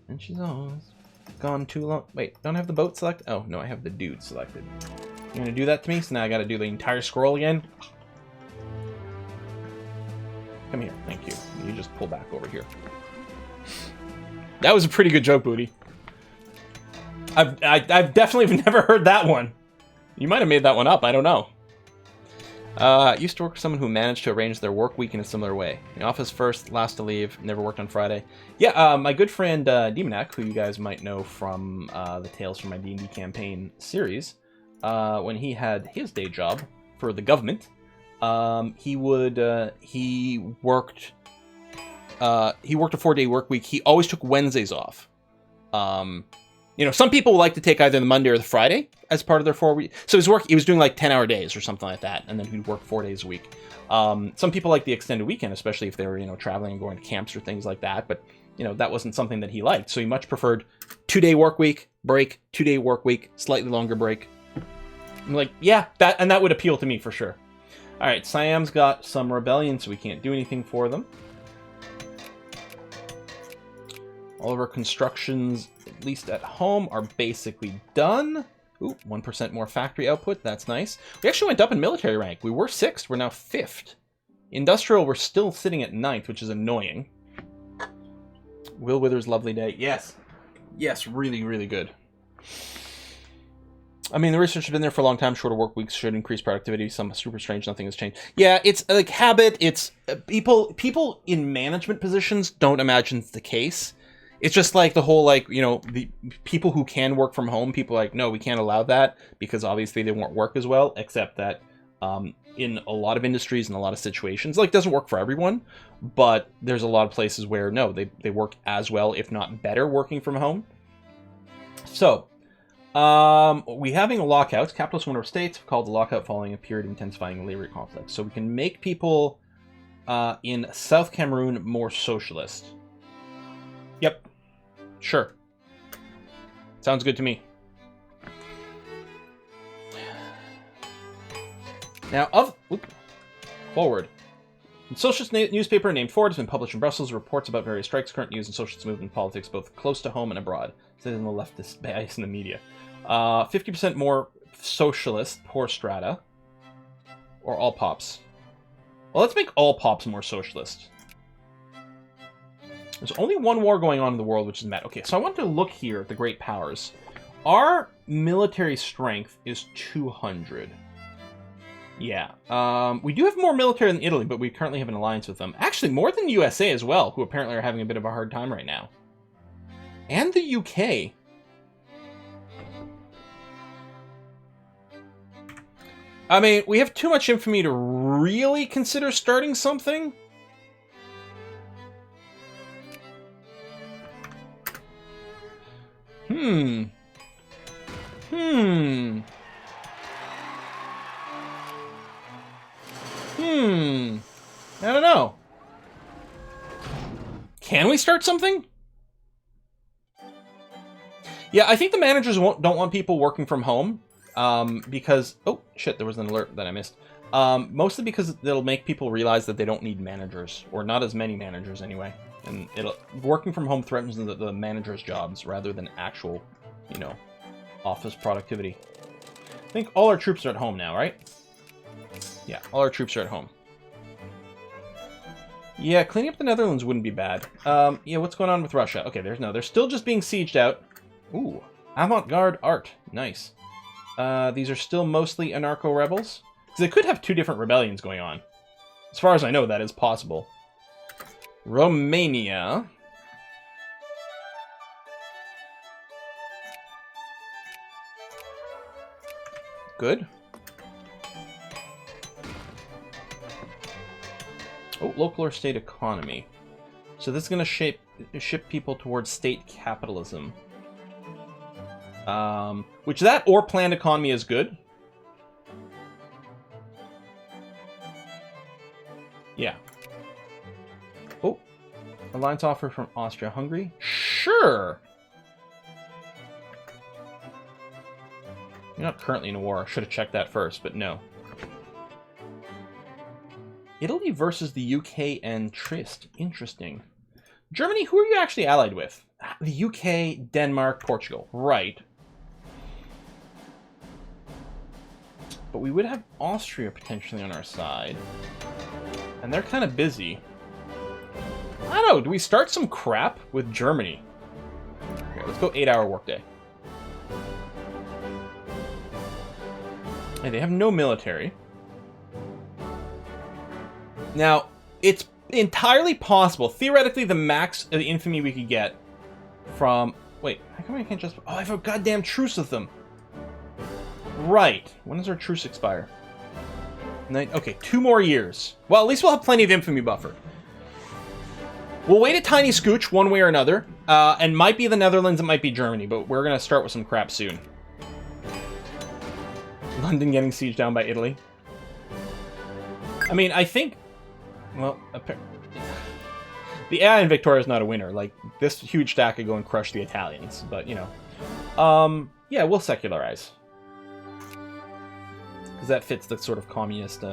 And she's always gone too long. Wait, don't I have the boat selected? Oh, no, I have the dude selected. You gonna do that to me? So now I gotta do the entire scroll again? Come here, thank you. You just pull back over here. That was a pretty good joke, Booty. I've definitely never heard that one. You might have made that one up, I don't know. I used to work with someone who managed to arrange their work week in a similar way. In the office first, last to leave, never worked on Friday. Yeah, my good friend Demonac, who you guys might know from the Tales from My D&D Campaign series, when he had his day job for the government, he worked a 4-day work week. He always took Wednesdays off. You know, some people like to take either the Monday or the Friday as part of their 4 week. So he was doing like 10-hour days or something like that, and then he'd work 4 days a week. Some people like the extended weekend, especially if they were, you know, traveling and going to camps or things like that. But, you know, that wasn't something that he liked. So he much preferred 2-day work week, break, 2-day work week, slightly longer break. I'm like, yeah, that would appeal to me for sure. All right, Siam's got some rebellion, so we can't do anything for them. All of our constructions, at least at home, are basically done. Ooh, 1% more factory output. That's nice. We actually went up in military rank. We were 6th. We're now 5th. Industrial, we're still sitting at 9th, which is annoying. Will Wither's lovely day. Yes. Yes, really, really good. I mean, the research has been there for a long time. Shorter work weeks should increase productivity. Some super strange. Nothing has changed. Yeah, it's like habit. It's people in management positions don't imagine it's the case. It's just like the whole, like, you know, the people who can work from home, people are like, no, we can't allow that because obviously they won't work as well, except that in a lot of industries and a lot of situations, like, it doesn't work for everyone, but there's a lot of places where, no, they work as well, if not better, working from home. So, we having a lockout. Capitalist member states have called the lockout following a period of intensifying labor conflict. So we can make people in South Cameroon more socialist. Yep. Sure. Sounds good to me. Now, forward. A socialist newspaper named Forward has been published in Brussels. Reports about various strikes, current news, and socialist movement politics, both close to home and abroad. Says in the leftist bias in the media. 50% more socialist, poor strata. Or all pops. Well, let's make all pops more socialist. There's only one war going on in the world, which is Met. Okay, so I want to look here at the great powers. Our military strength is 200. Yeah. We do have more military than Italy, but we currently have an alliance with them. Actually, more than the USA as well, who apparently are having a bit of a hard time right now. And the UK. I mean, we have too much infamy to really consider starting something. I don't know. Can we start something? Yeah, I think the managers don't want people working from home, because... Oh, shit, there was an alert that I missed. Mostly because it'll make people realize that they don't need managers, or not as many managers anyway. And working from home threatens the managers' jobs rather than actual, you know, office productivity. I think all our troops are at home now, right? Yeah, all our troops are at home. Yeah, cleaning up the Netherlands wouldn't be bad. Yeah, what's going on with Russia? Okay, they're still just being sieged out. Ooh, avant-garde art. Nice. These are still mostly anarcho-rebels. Because they could have two different rebellions going on. As far as I know, that is possible. Romania. Good. Oh, local or state economy. So this is going to ship people towards state capitalism. Which that or planned economy is good. Yeah. Oh, alliance offer from Austria-Hungary? Sure! You're not currently in a war. I should have checked that first, but no. Italy versus the UK and Trist. Interesting. Germany, who are you actually allied with? The UK, Denmark, Portugal. Right. But we would have Austria potentially on our side. And they're kind of busy. I don't know, do we start some crap with Germany? Okay, let's go 8-hour workday. Hey, they have no military. Now, it's entirely possible, theoretically, the max of the infamy we could get from... Wait, how come I can't just... Oh, I have a goddamn truce with them. Right. When does our truce expire? Okay, 2 more years. Well, at least we'll have plenty of infamy buffer. We'll wait a tiny scooch, one way or another. And might be the Netherlands, it might be Germany, but we're going to start with some crap soon. London getting sieged down by Italy. I mean, I think... Well, the AI in Victoria is not a winner. Like, this huge stack could go and crush the Italians, but, you know. Yeah, we'll secularize. Because that fits the sort of communist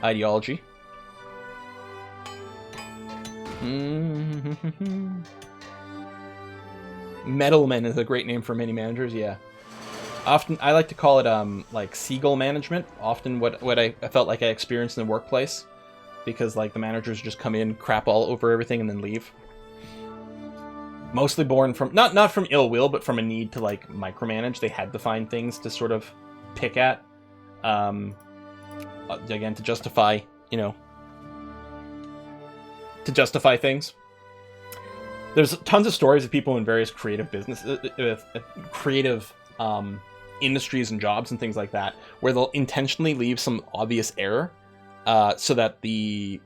ideology. Metalman is a great name for many managers, yeah. Often, I like to call it, like, seagull management. Often what I felt like I experienced in the workplace. Because, like, the managers just come in, crap all over everything, and then leave. Mostly born from, not from ill will, but from a need to, like, micromanage. They had to find things to sort of pick at. Again, to justify, you know, to justify things. There's tons of stories of people in various creative creative industries and jobs and things like that, where they'll intentionally leave some obvious error, so that the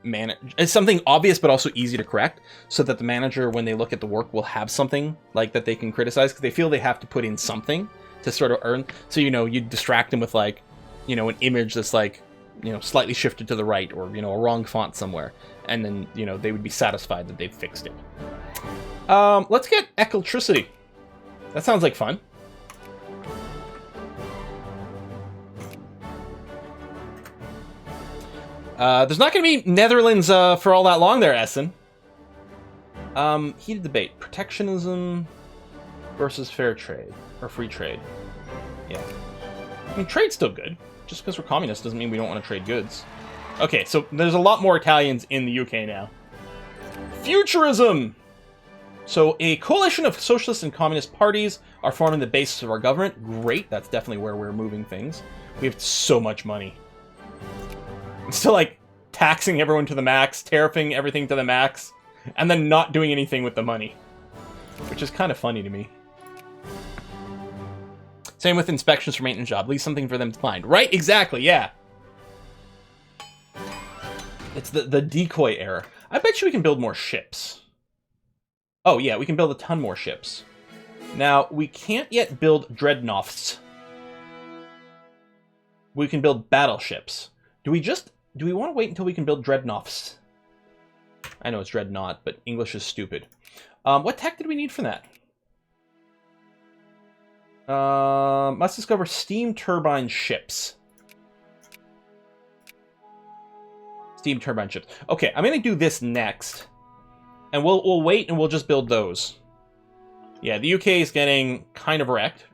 it's something obvious but also easy to correct, so that the manager, when they look at the work, will have something like that they can criticize, because they feel they have to put in something to sort of earn. So, you know, you distract them with, like, you know, an image that's, like, you know, slightly shifted to the right, or, you know, a wrong font somewhere, and then, you know, they would be satisfied that they've fixed it. Let's get electricity. That sounds like fun. There's not going to be Netherlands for all that long there, Essen. Heated debate. Protectionism versus fair trade. Or free trade. Yeah. I mean, trade's still good. Just because we're communists doesn't mean we don't want to trade goods. Okay, so there's a lot more Italians in the UK now. Futurism! So a coalition of socialist and communist parties are forming the basis of our government. Great, that's definitely where we're moving things. We have so much money. Still, like, taxing everyone to the max, tariffing everything to the max, and then not doing anything with the money. Which is kind of funny to me. Same with inspections for maintenance job. Leave something for them to find. Right? Exactly, yeah. It's the decoy error. I bet you we can build more ships. Oh, yeah, we can build a ton more ships. Now, we can't yet build dreadnoughts. We can build battleships. Do we want to wait until we can build dreadnoughts? I know it's dreadnought, but English is stupid. What tech did we need for that? Must discover steam turbine ships. Steam turbine ships. Okay, I'm gonna do this next, and we'll wait and we'll just build those. Yeah, the UK is getting kind of wrecked.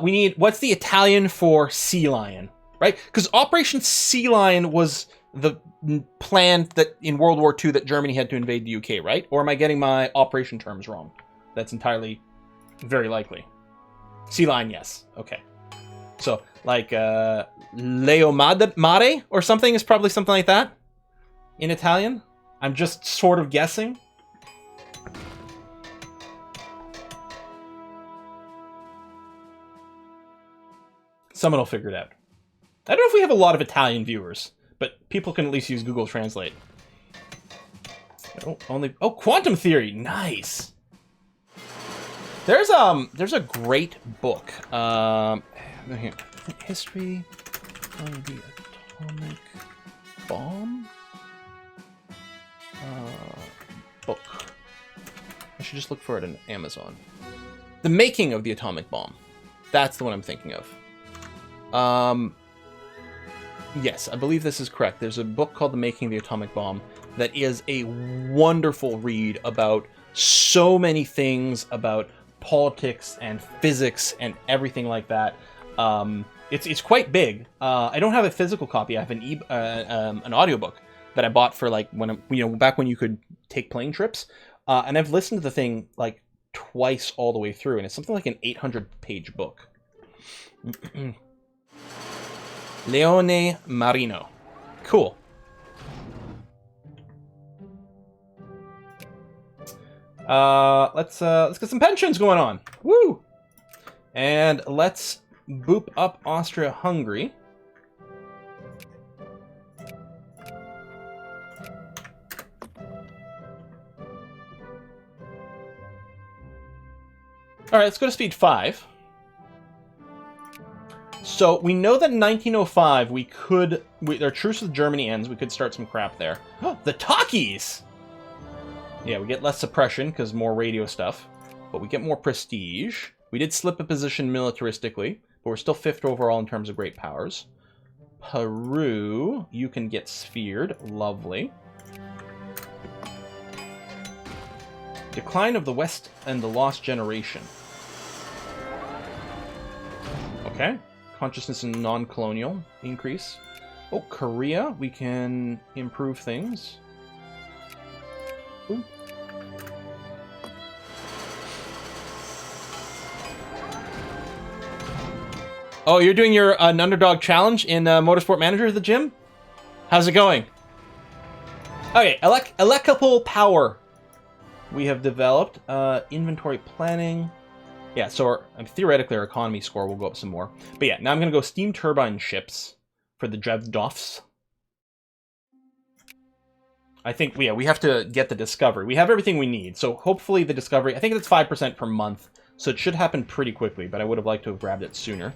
We need, what's the Italian for sea lion, right? Because Operation Sea Lion was the plan that in World War II that Germany had to invade the UK, right? Or am I getting my operation terms wrong? That's entirely very likely. Sea lion, yes. Okay. So, like, Leo Mare or something is probably something like that in Italian. I'm just sort of guessing. Someone will figure it out. I don't know if we have a lot of Italian viewers, but people can at least use Google Translate. Oh, quantum theory, nice. There's a great book. Here. History of the atomic bomb. Book. I should just look for it on Amazon. The Making of the Atomic Bomb. That's the one I'm thinking of. Yes, I believe this is correct. There's a book called The Making of the Atomic Bomb that is a wonderful read about so many things about politics and physics and everything like that. It's quite big. I don't have a physical copy. I have an audiobook that I bought for like when back when you could take plane trips. And I've listened to the thing like twice all the way through, and it's something like an 800-page book. Leone Marino. Cool. Let's get some pensions going on. Woo! And let's boop up Austria-Hungary. All right, let's go to speed 5. So we know that in 1905 our truce with Germany ends. We could start some crap there. The talkies! Yeah, we get less suppression because more radio stuff, but we get more prestige. We did slip a position militaristically, but we're still 5th overall in terms of great powers. Peru, you can get sphered. Lovely. Decline of the West and the Lost Generation. Okay. Consciousness and non-colonial increase. Oh, Korea, we can improve things. Ooh. Oh, you're doing your an underdog challenge in Motorsport Manager at the gym? How's it going? Okay, electrical power. We have developed inventory planning. Yeah, so theoretically our economy score will go up some more. But yeah, now I'm going to go steam turbine ships for the Drevdofs. I think, yeah, we have to get the discovery. We have everything we need, so hopefully the discovery, I think it's 5% per month, so it should happen pretty quickly, but I would have liked to have grabbed it sooner.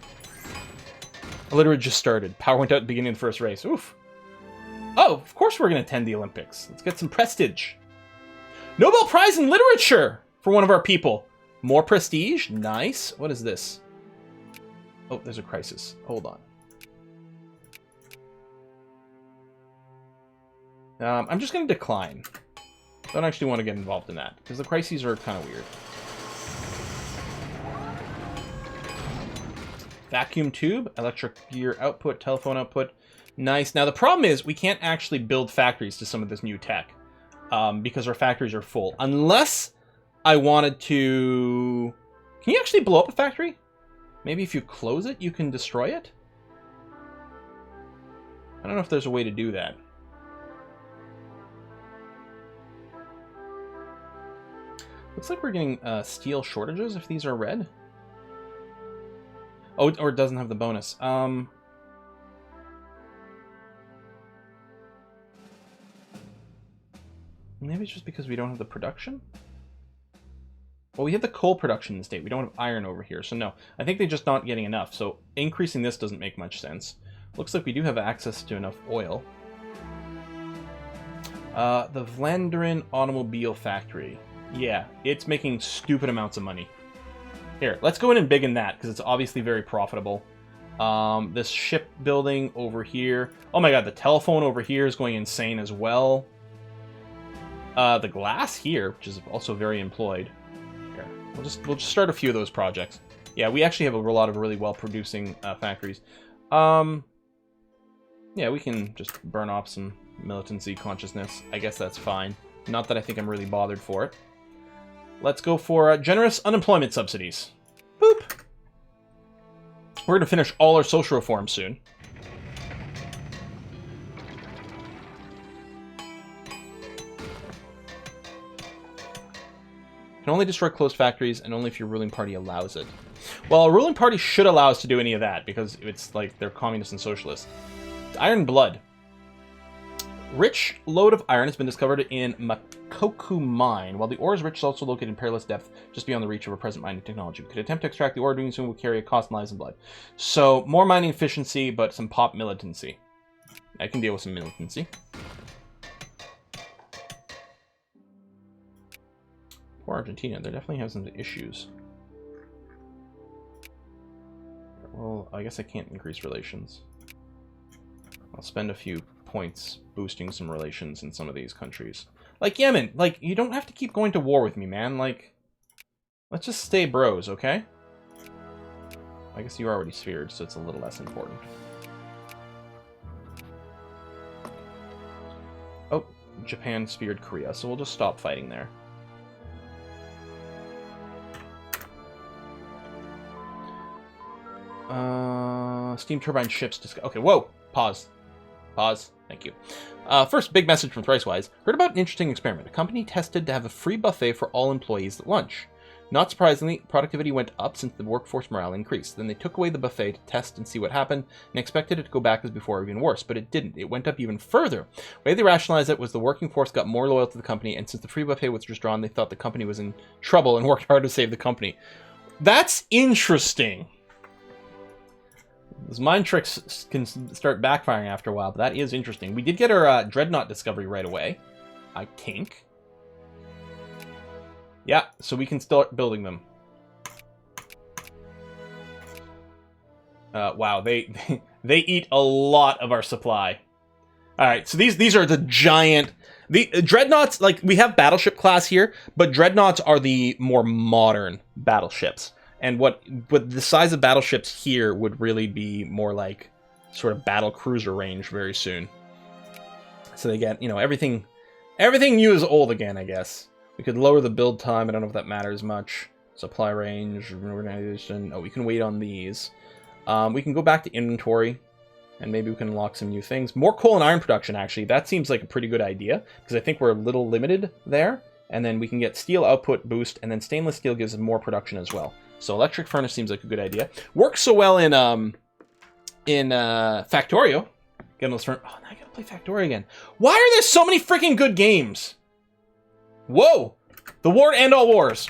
I literally just started. Power went out at the beginning of the first race. Oof. Oh, of course we're going to attend the Olympics. Let's get some prestige. Nobel Prize in Literature for one of our people. More prestige. Nice. What is this? Oh, there's a crisis. Hold on. I'm just going to decline. Don't actually want to get involved in that, because the crises are kind of weird. Vacuum tube, electric gear output, telephone output. Nice. Now the problem is we can't actually build factories to some of this new tech because our factories are full. Unless I wanted to... Can you actually blow up a factory? Maybe if you close it, you can destroy it? I don't know if there's a way to do that. Looks like we're getting steel shortages if these are red. Oh, or it doesn't have the bonus. Maybe it's just because we don't have the production? Well, we have the coal production in the state. We don't have iron over here, so no. I think they're just not getting enough, so increasing this doesn't make much sense. Looks like we do have access to enough oil. The Vlanderen Automobile Factory. Yeah, it's making stupid amounts of money. Here, let's go in and big in that, because it's obviously very profitable. This shipbuilding over here. Oh my god, the telephone over here is going insane as well. The glass here, which is also very employed. Here, we'll just start a few of those projects. Yeah, we actually have a lot of really well-producing factories. Yeah, we can just burn off some militancy consciousness. I guess that's fine. Not that I think I'm really bothered for it. Let's go for generous unemployment subsidies. Boop! We're going to finish all our social reforms soon. Can only destroy closed factories, and only if your ruling party allows it. Well, a ruling party should allow us to do any of that, because it's like they're communists and socialists. Iron blood. Rich lode of iron has been discovered in Makoku mine. While the ore is rich, it's also located in perilous depth, just beyond the reach of our present mining technology. We could attempt to extract the ore, doing so will carry a cost in lives and blood. So, more mining efficiency, but some pop militancy. I can deal with some militancy. Poor Argentina, they definitely have some issues. Well, I guess I can't increase relations. I'll spend a few points boosting some relations in some of these countries. Like Yemen, like, you don't have to keep going to war with me, man. Like, let's just stay bros, okay? I guess you're already sphered, so it's a little less important. Oh, Japan sphered Korea, so we'll just stop fighting there. Steam turbine ships. Okay, whoa! Pause. Pause. Thank you. First, big message from Thricewise. Heard about an interesting experiment. A company tested to have a free buffet for all employees at lunch. Not surprisingly, productivity went up since the workforce morale increased. Then they took away the buffet to test and see what happened, and expected it to go back as before or even worse, but it didn't. It went up even further. The way they rationalized it was the working force got more loyal to the company, and since the free buffet was withdrawn, they thought the company was in trouble and worked hard to save the company. That's interesting. Those mind tricks can start backfiring after a while, but that is interesting. We did get our Dreadnought discovery right away, I think. Yeah, so we can start building them. Wow, they eat a lot of our supply. All right, so these are the giant... The Dreadnoughts, like, we have battleship class here, but Dreadnoughts are the more modern battleships. And what the size of battleships here would really be more like sort of battle cruiser range very soon. So they get, you know, everything new is old again, I guess. We could lower the build time. I don't know if that matters much. Supply range, organization. Oh, we can wait on these. We can go back to inventory, and maybe we can unlock some new things. More coal and iron production, actually. That seems like a pretty good idea, because I think we're a little limited there. And then we can get steel output boost, and then stainless steel gives us more production as well. So electric furnace seems like a good idea. Works so well in Factorio. Getting those oh, now I gotta play Factorio again. Why are there so many freaking good games? Whoa! The war to end all wars.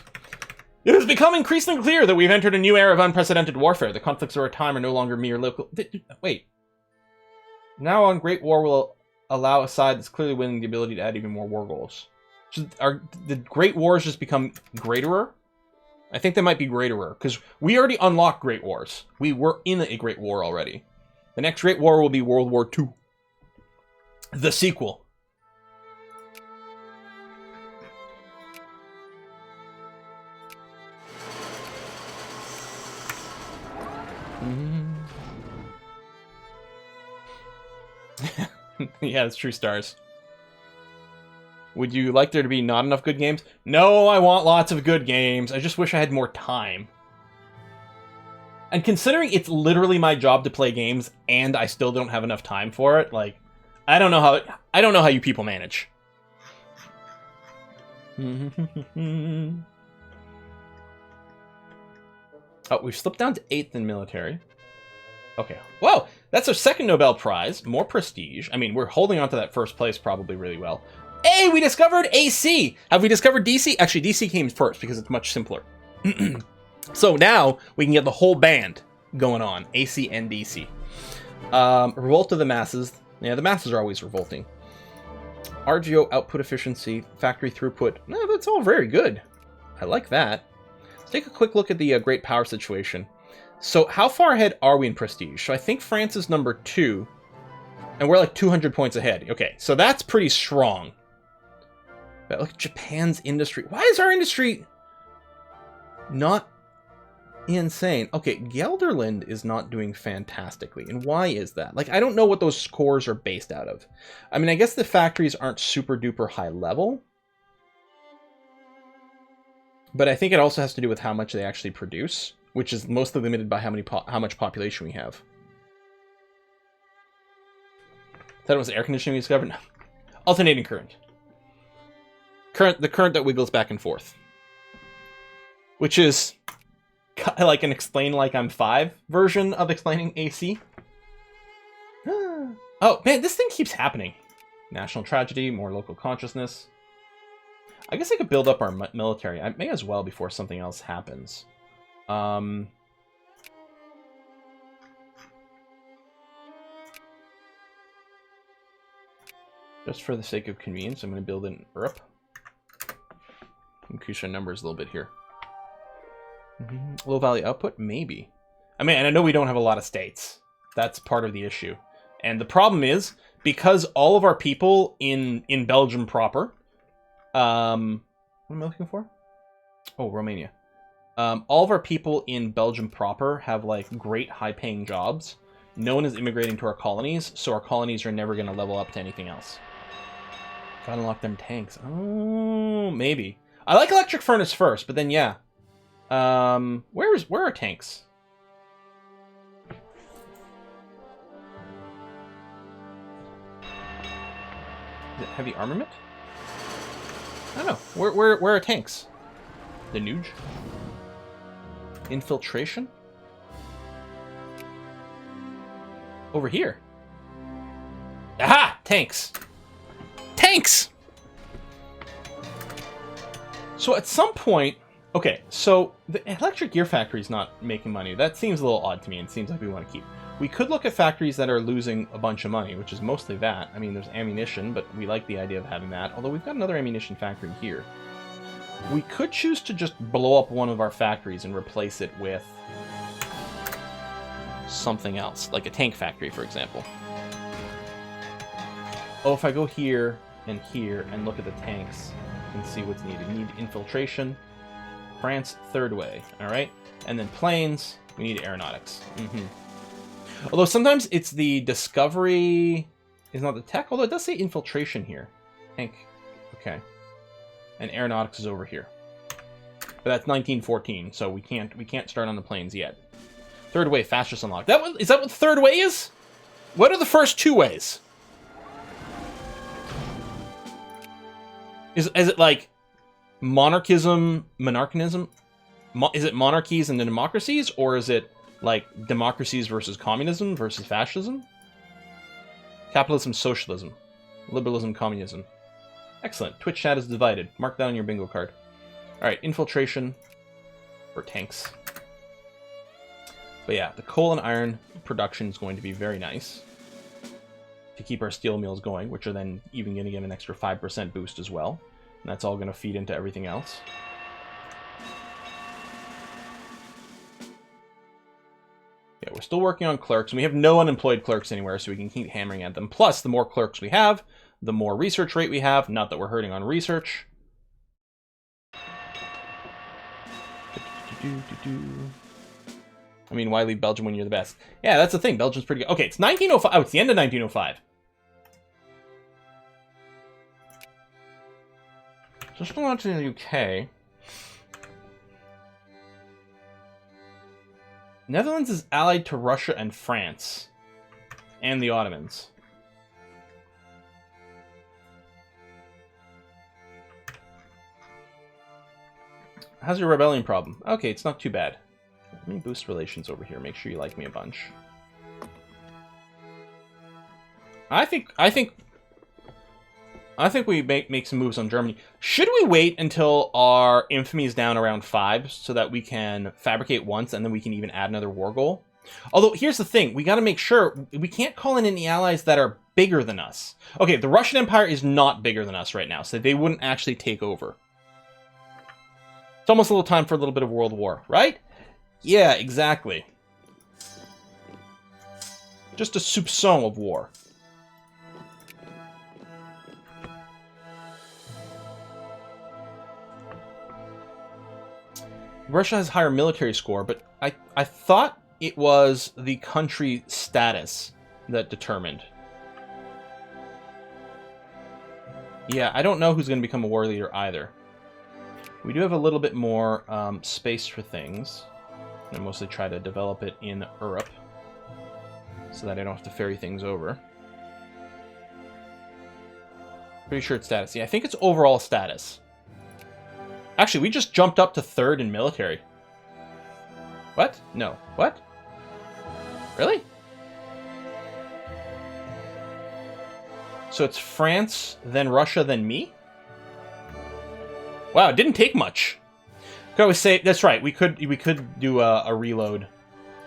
It has become increasingly clear that we've entered a new era of unprecedented warfare. The conflicts of our time are no longer mere local... Wait. Now on Great War will allow a side that's clearly winning the ability to add even more war goals. Are the Great Wars just become greaterer? I think they might be greaterer, because we already unlocked Great Wars. We were in a Great War already. The next Great War will be World War II. The sequel. Yeah, it's true stars. Would you like there to be not enough good games? No, I want lots of good games. I just wish I had more time. And considering it's literally my job to play games and I still don't have enough time for it, like, I don't know how you people manage. Oh, we've slipped down to 8th in military. Okay. Whoa! That's our second Nobel Prize. More prestige. I mean, we're holding on to that first place probably really well. Hey, we discovered AC! Have we discovered DC? Actually, DC came first because it's much simpler. So now we can get the whole band going on. AC and DC. Revolt of the masses. Yeah, the masses are always revolting. RGO output efficiency, factory throughput. No, that's all very good. I like that. Let's take a quick look at the great power situation. So how far ahead are we in prestige? So I think France is number 2. And we're like 200 points ahead. Okay, so that's pretty strong. But look at Japan's industry. Why is our industry not insane? Okay, Gelderland is not doing fantastically. And why is that? Like, I don't know what those scores are based out of. I mean, I guess the factories aren't super duper high level. But I think it also has to do with how much they actually produce, which is mostly limited by how much population we have. Thought it was air conditioning we discovered? No. Alternating current. The current that wiggles back and forth. Which is like an explain like I'm 5 version of explaining AC. Oh, man, this thing keeps happening. National tragedy, more local consciousness. I guess I could build up our military. I may as well before something else happens. Just for the sake of convenience, I'm going to build in Europe. Increase our numbers a little bit here. Low value output? Maybe. I mean, and I know we don't have a lot of states. That's part of the issue. And the problem is, because all of our people in Belgium proper... what am I looking for? Oh, Romania. All of our people in Belgium proper have, like, great high-paying jobs. No one is immigrating to our colonies, so our colonies are never going to level up to anything else. Gotta unlock them tanks. Oh, maybe. I like electric furnace first, but then, yeah. Where are tanks? Is it heavy armament? I don't know. Where are tanks? The Nuge? Infiltration? Over here. Aha! Tanks. Tanks! So at some point... Okay, so the electric gear factory is not making money. That seems a little odd to me and seems like we want to keep. We could look at factories that are losing a bunch of money, which is mostly that. I mean, there's ammunition, but we like the idea of having that. Although we've got another ammunition factory here. We could choose to just blow up one of our factories and replace it with something else, like a tank factory, for example. Oh, if I go here and look at the tanks and see what's needed. We need infiltration. France, third way, all right? And then planes, we need aeronautics. Although sometimes it's the discovery is not the tech, although it does say infiltration here. Tank, okay. And aeronautics is over here. But that's 1914, so we can't start on the planes yet. Third way, fastest unlocked. Is that what third way is? What are the first 2 ways? Is it like monarchism? Is it monarchies and the democracies, or is it like democracies versus communism versus fascism? Capitalism, socialism, liberalism, communism. Excellent. Twitch chat is divided. Mark that on your bingo card. All right, infiltration for tanks. But yeah, the coal and iron production is going to be very nice to keep our steel mills going, which are then even going to get an extra 5% boost as well. And that's all going to feed into everything else. Yeah, we're still working on clerks, and we have no unemployed clerks anywhere, so we can keep hammering at them. Plus, the more clerks we have, the more research rate we have. Not that we're hurting on research. I mean, why leave Belgium when you're the best? Yeah, that's the thing. Belgium's pretty good. Okay, it's 1905. Oh, it's the end of 1905. Just going on to the UK. Netherlands is allied to Russia and France. And the Ottomans. How's your rebellion problem? Okay, it's not too bad. Let me boost relations over here. Make sure you like me a bunch. I think we make some moves on Germany. Should we wait until our infamy is down around 5 so that we can fabricate once and then we can even add another war goal? Although, here's the thing. We got to make sure we can't call in any allies that are bigger than us. Okay, the Russian Empire is not bigger than us right now, so they wouldn't actually take over. It's almost a little time for a little bit of World War, right? Yeah, exactly. Just a soupçon of war. Russia has higher military score, but I thought it was the country status that determined. Yeah, I don't know who's going to become a war leader either. We do have a little bit more space for things. I mostly try to develop it in Europe so that I don't have to ferry things over. Pretty sure it's status. Yeah, I think it's overall status. Actually, we just jumped up to 3rd in military. What? No. What? Really? So it's France, then Russia, then me? Wow, it didn't take much. Could always say that's right. We could do a reload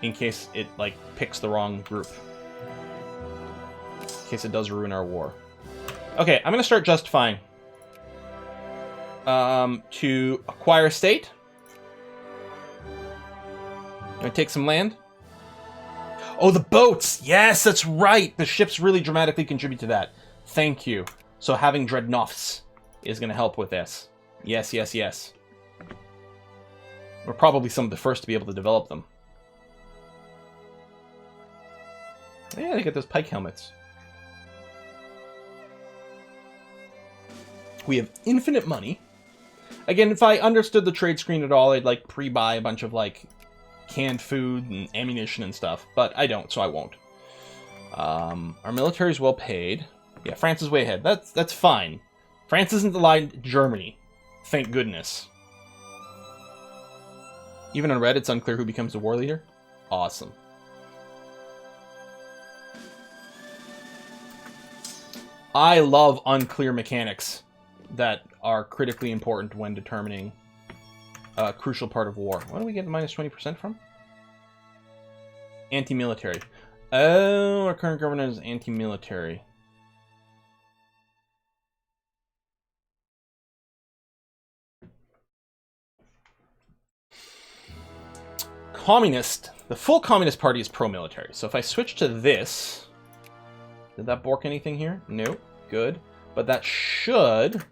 in case it like picks the wrong group. In case it does ruin our war. Okay, I'm gonna start justifying. To acquire a state. Gonna take some land. Oh, the boats! Yes, that's right! The ships really dramatically contribute to that. Thank you. So having dreadnoughts is gonna help with this. Yes, yes, yes. We're probably some of the first to be able to develop them. Yeah, they get those pike helmets. We have infinite money. Again, if I understood the trade screen at all, I'd like pre-buy a bunch of like canned food and ammunition and stuff, but I don't, so I won't. Our military is well paid. Yeah, France is way ahead. That's fine. France isn't allied to Germany. Thank goodness. Even on Reddit, it's unclear who becomes the war leader. Awesome. I love unclear mechanics that are critically important when determining a crucial part of war. What do we get the minus 20% from? Anti-military. Oh, our current government is anti-military. Communist. The full Communist Party is pro-military. So if I switch to this... Did that bork anything here? Nope. Good. But that should...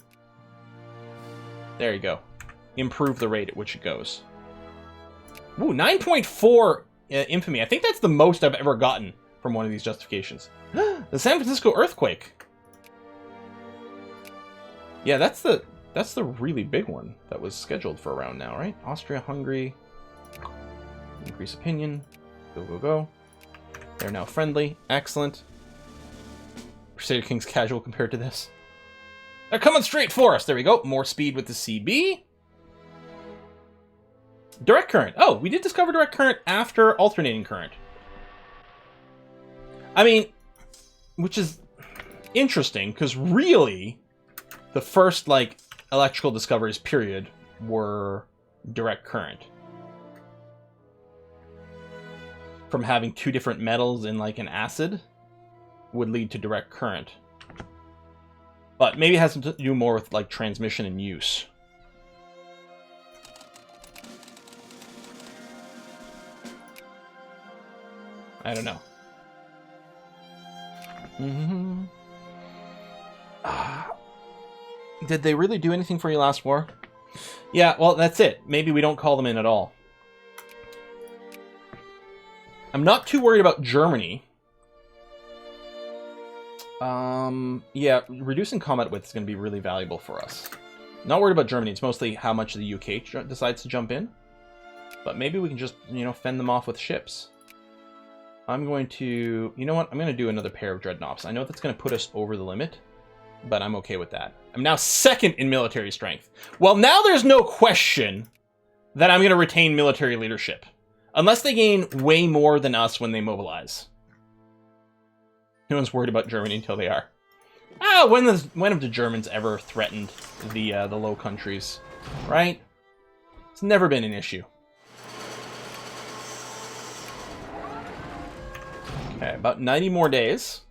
There you go. Improve the rate at which it goes. Ooh, 9.4 infamy. I think that's the most I've ever gotten from one of these justifications. The San Francisco earthquake. Yeah, that's the really big one that was scheduled for around now, right? Austria-Hungary. Increase opinion. Go, go, go. They're now friendly. Excellent. Crusader King's casual compared to this. They're coming straight for us. There we go. More speed with the CB. Direct current. Oh, we did discover direct current after alternating current. I mean, which is interesting, because really, the first, like, electrical discoveries, period, were direct current. From having two different metals in, like, an acid would lead to direct current. But maybe it has to do more with, like, transmission and use. I don't know. Did they really do anything for you last war? Yeah, well, that's it. Maybe we don't call them in at all. I'm not too worried about Germany. Yeah, reducing combat width is going to be really valuable for us. Not worried about Germany. It's mostly how much the UK decides to jump in. But maybe we can just, you know, fend them off with ships. I'm going to... You know what? I'm going to do another pair of dreadnoughts. I know that's going to put us over the limit, but I'm okay with that. I'm now second in military strength. Well, now there's no question that I'm going to retain military leadership. Unless they gain way more than us when they mobilize. No one's worried about Germany until they are. Ah, when have the Germans ever threatened the Low Countries? Right? It's never been an issue. Okay, about 90 more days.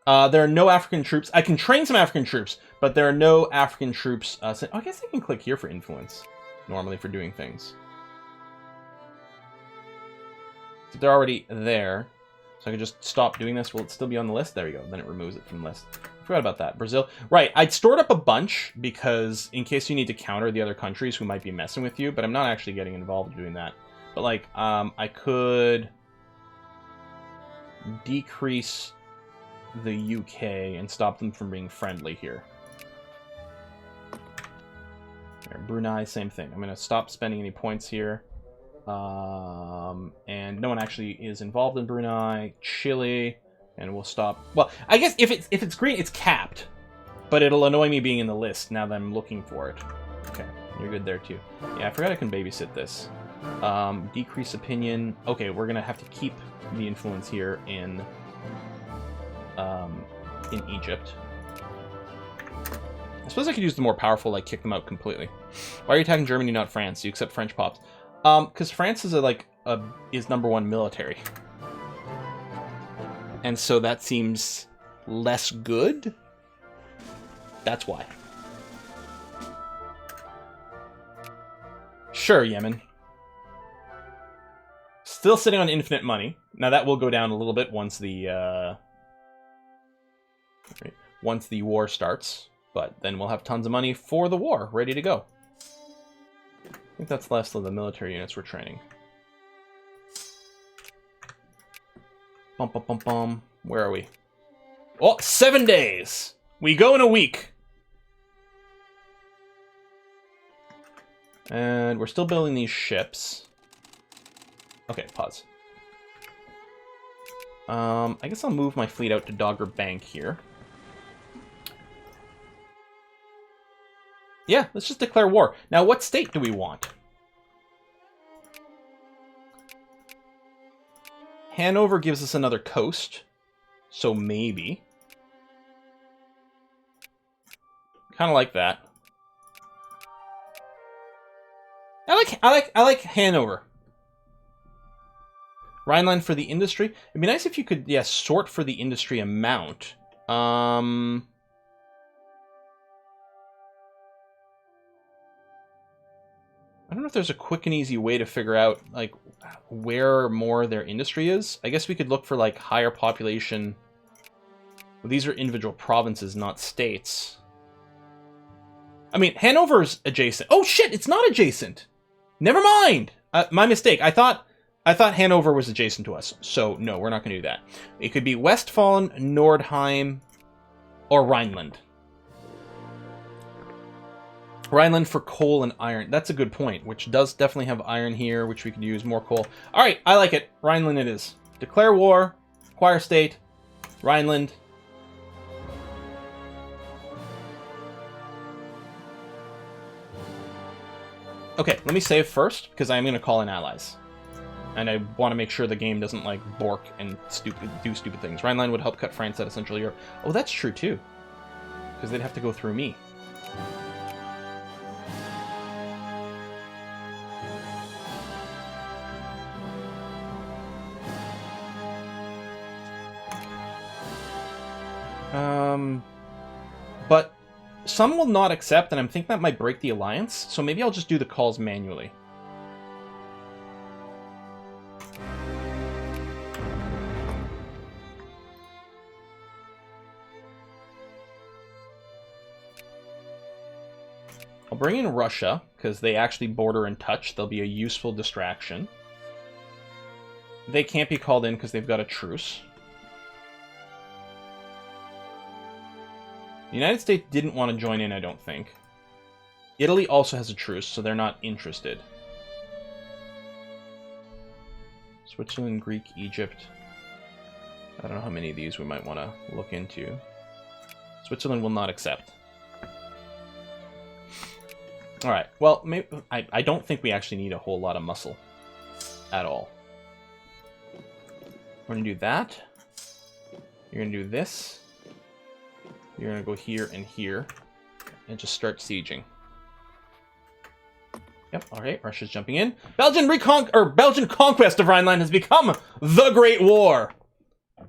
There are no African troops. I can train some African troops, but there are no African troops. I guess I can click here for influence, normally for doing things. So they're already there. So I can just stop doing this. Will it still be on the list? There we go. Then it removes it from the list. I forgot about that. Brazil. Right. I'd stored up a bunch because in case you need to counter the other countries who might be messing with you, but I'm not actually getting involved in doing that. But like, I could decrease the UK and stop them from being friendly here. There, Brunei, same thing. I'm going to stop spending any points here. And no one actually is involved in Brunei. Chile, and we'll stop. Well, I guess if it's green, it's capped, but it'll annoy me being in the list now that I'm looking for it. Okay, you're good there too. Yeah, I forgot I can babysit this. Decrease opinion. Okay, we're gonna have to keep the influence here in Egypt. I suppose I could use the more powerful, like kick them out completely. Why are you attacking Germany, not France? You accept French pops. Because France is is #1 military, and so that seems less good. That's why. Sure, Yemen. Still sitting on infinite money. Now that will go down a little bit once the war starts, but then we'll have tons of money for the war, ready to go. I think that's less of the military units we're training. Bum, bum, bum, bum. Where are we? Oh, 7 days! We go in a week! And we're still building these ships. Okay, pause. I guess I'll move my fleet out to Dogger Bank here. Yeah, let's just declare war. Now, what state do we want? Hanover gives us another coast, so maybe. Kind of like that. I like Hanover. Rhineland for the industry. It'd be nice if you could, yeah, sort for the industry amount. I don't know if there's a quick and easy way to figure out, like, where more their industry is. I guess we could look for, like, higher population. Well, these are individual provinces, not states. I mean, Hanover's adjacent. Oh, shit, it's not adjacent. Never mind. My mistake. I thought Hanover was adjacent to us. So, no, we're not going to do that. It could be Westfalen, Nordheim, or Rhineland. Rhineland for coal and iron. That's a good point, which does definitely have iron here, which we could use more coal. All right, I like it. Rhineland it is. Declare war, acquire state, Rhineland. Okay, let me save first, because I'm going to call in allies. And I want to make sure the game doesn't, like, bork and do stupid things. Rhineland would help cut France out of Central Europe. Oh, that's true, too. Because they'd have to go through me. But some will not accept, and I'm thinking that might break the alliance, so maybe I'll just do the calls manually. I'll bring in Russia, because they actually border and touch. They'll be a useful distraction. They can't be called in because they've got a truce. The United States didn't want to join in, I don't think. Italy also has a truce, so they're not interested. Switzerland, Greek, Egypt. I don't know how many of these we might want to look into. Switzerland will not accept. Alright, well, maybe, I don't think we actually need a whole lot of muscle at all. We're going to do that. You're going to do this. You're going to go here and here. And just start sieging. Yep, alright, Russia's jumping in. Belgian conquest of Rhineland has become the Great War.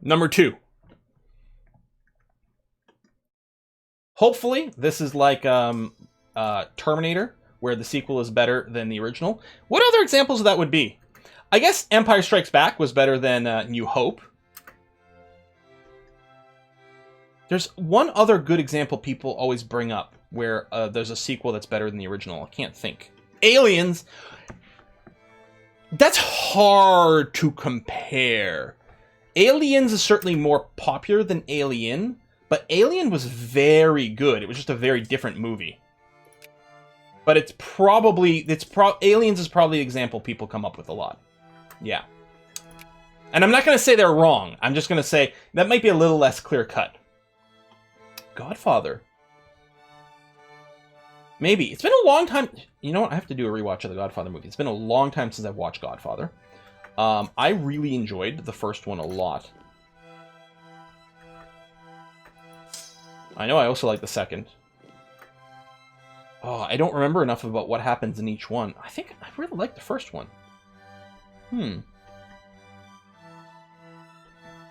Number 2. Hopefully, this is like Terminator, where the sequel is better than the original. What other examples of that would be? I guess Empire Strikes Back was better than New Hope. There's one other good example people always bring up where there's a sequel that's better than the original. I can't think. Aliens. That's hard to compare. Aliens is certainly more popular than Alien, but Alien was very good. It was just a very different movie. But Aliens is probably the example people come up with a lot. Yeah. And I'm not going to say they're wrong. I'm just going to say that might be a little less clear-cut. Godfather. Maybe. It's been a long time. You know what? I have to do a rewatch of the Godfather movie. It's been a long time since I've watched Godfather. I really enjoyed the first one a lot. I know I also like the second. Oh, I don't remember enough about what happens in each one. I think I really like the first one.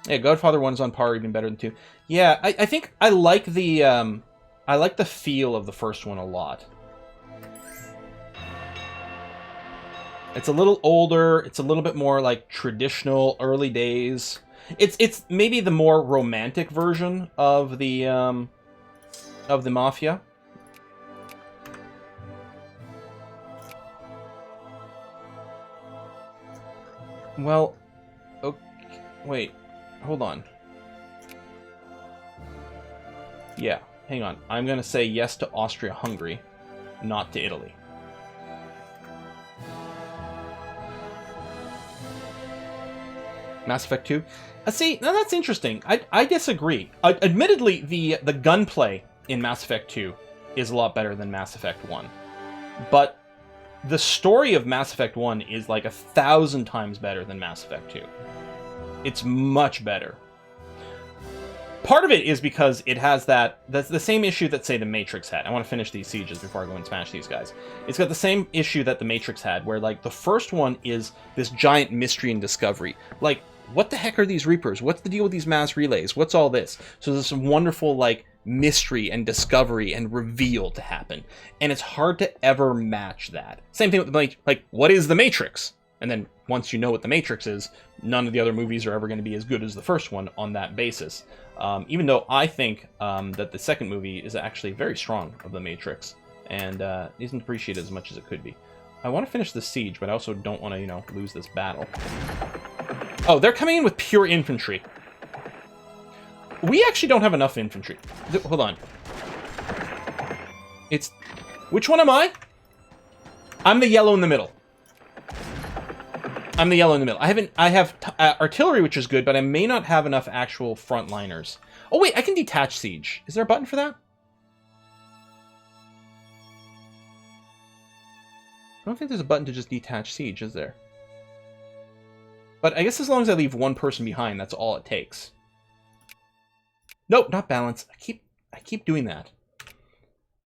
Yeah, Godfather 1's on par, even better than 2. Yeah, I think I like the feel of the first one a lot. It's a little older. It's a little bit more like traditional, early days. It's maybe the more romantic version of the Mafia. Well, okay, wait, hold on. Yeah, hang on. I'm gonna say yes to Austria-Hungary, not to Italy. Mass Effect 2? See, now that's interesting. I disagree. Admittedly, the gunplay in Mass Effect 2 is a lot better than Mass Effect 1. But the story of Mass Effect 1 is like 1,000 times better than Mass Effect 2. It's much better. Part of it is because it has that's the same issue that, say, the Matrix had. I want to finish these sieges before I go and smash these guys. It's got the same issue that the Matrix had, where, like, the first one is this giant mystery and discovery. Like, what the heck are these Reapers? What's the deal with these mass relays? What's all this? So there's some wonderful, like, mystery and discovery and reveal to happen. And it's hard to ever match that. Same thing with, like, what is the Matrix? And then once you know what the Matrix is, none of the other movies are ever going to be as good as the first one on that basis. Even though I think that the second movie is actually very strong of the Matrix and isn't appreciated as much as it could be. I want to finish this siege, but I also don't want to, lose this battle. Oh, they're coming in with pure infantry. We actually don't have enough infantry. Hold on. Which one am I? I'm the yellow in the middle. I'm the yellow in the middle. I have artillery, which is good, but I may not have enough actual frontliners. Oh, wait, I can detach siege. Is there a button for that? I don't think there's a button to just detach siege, is there? But I guess as long as I leave one person behind, that's all it takes. Nope, not balance. I keep doing that.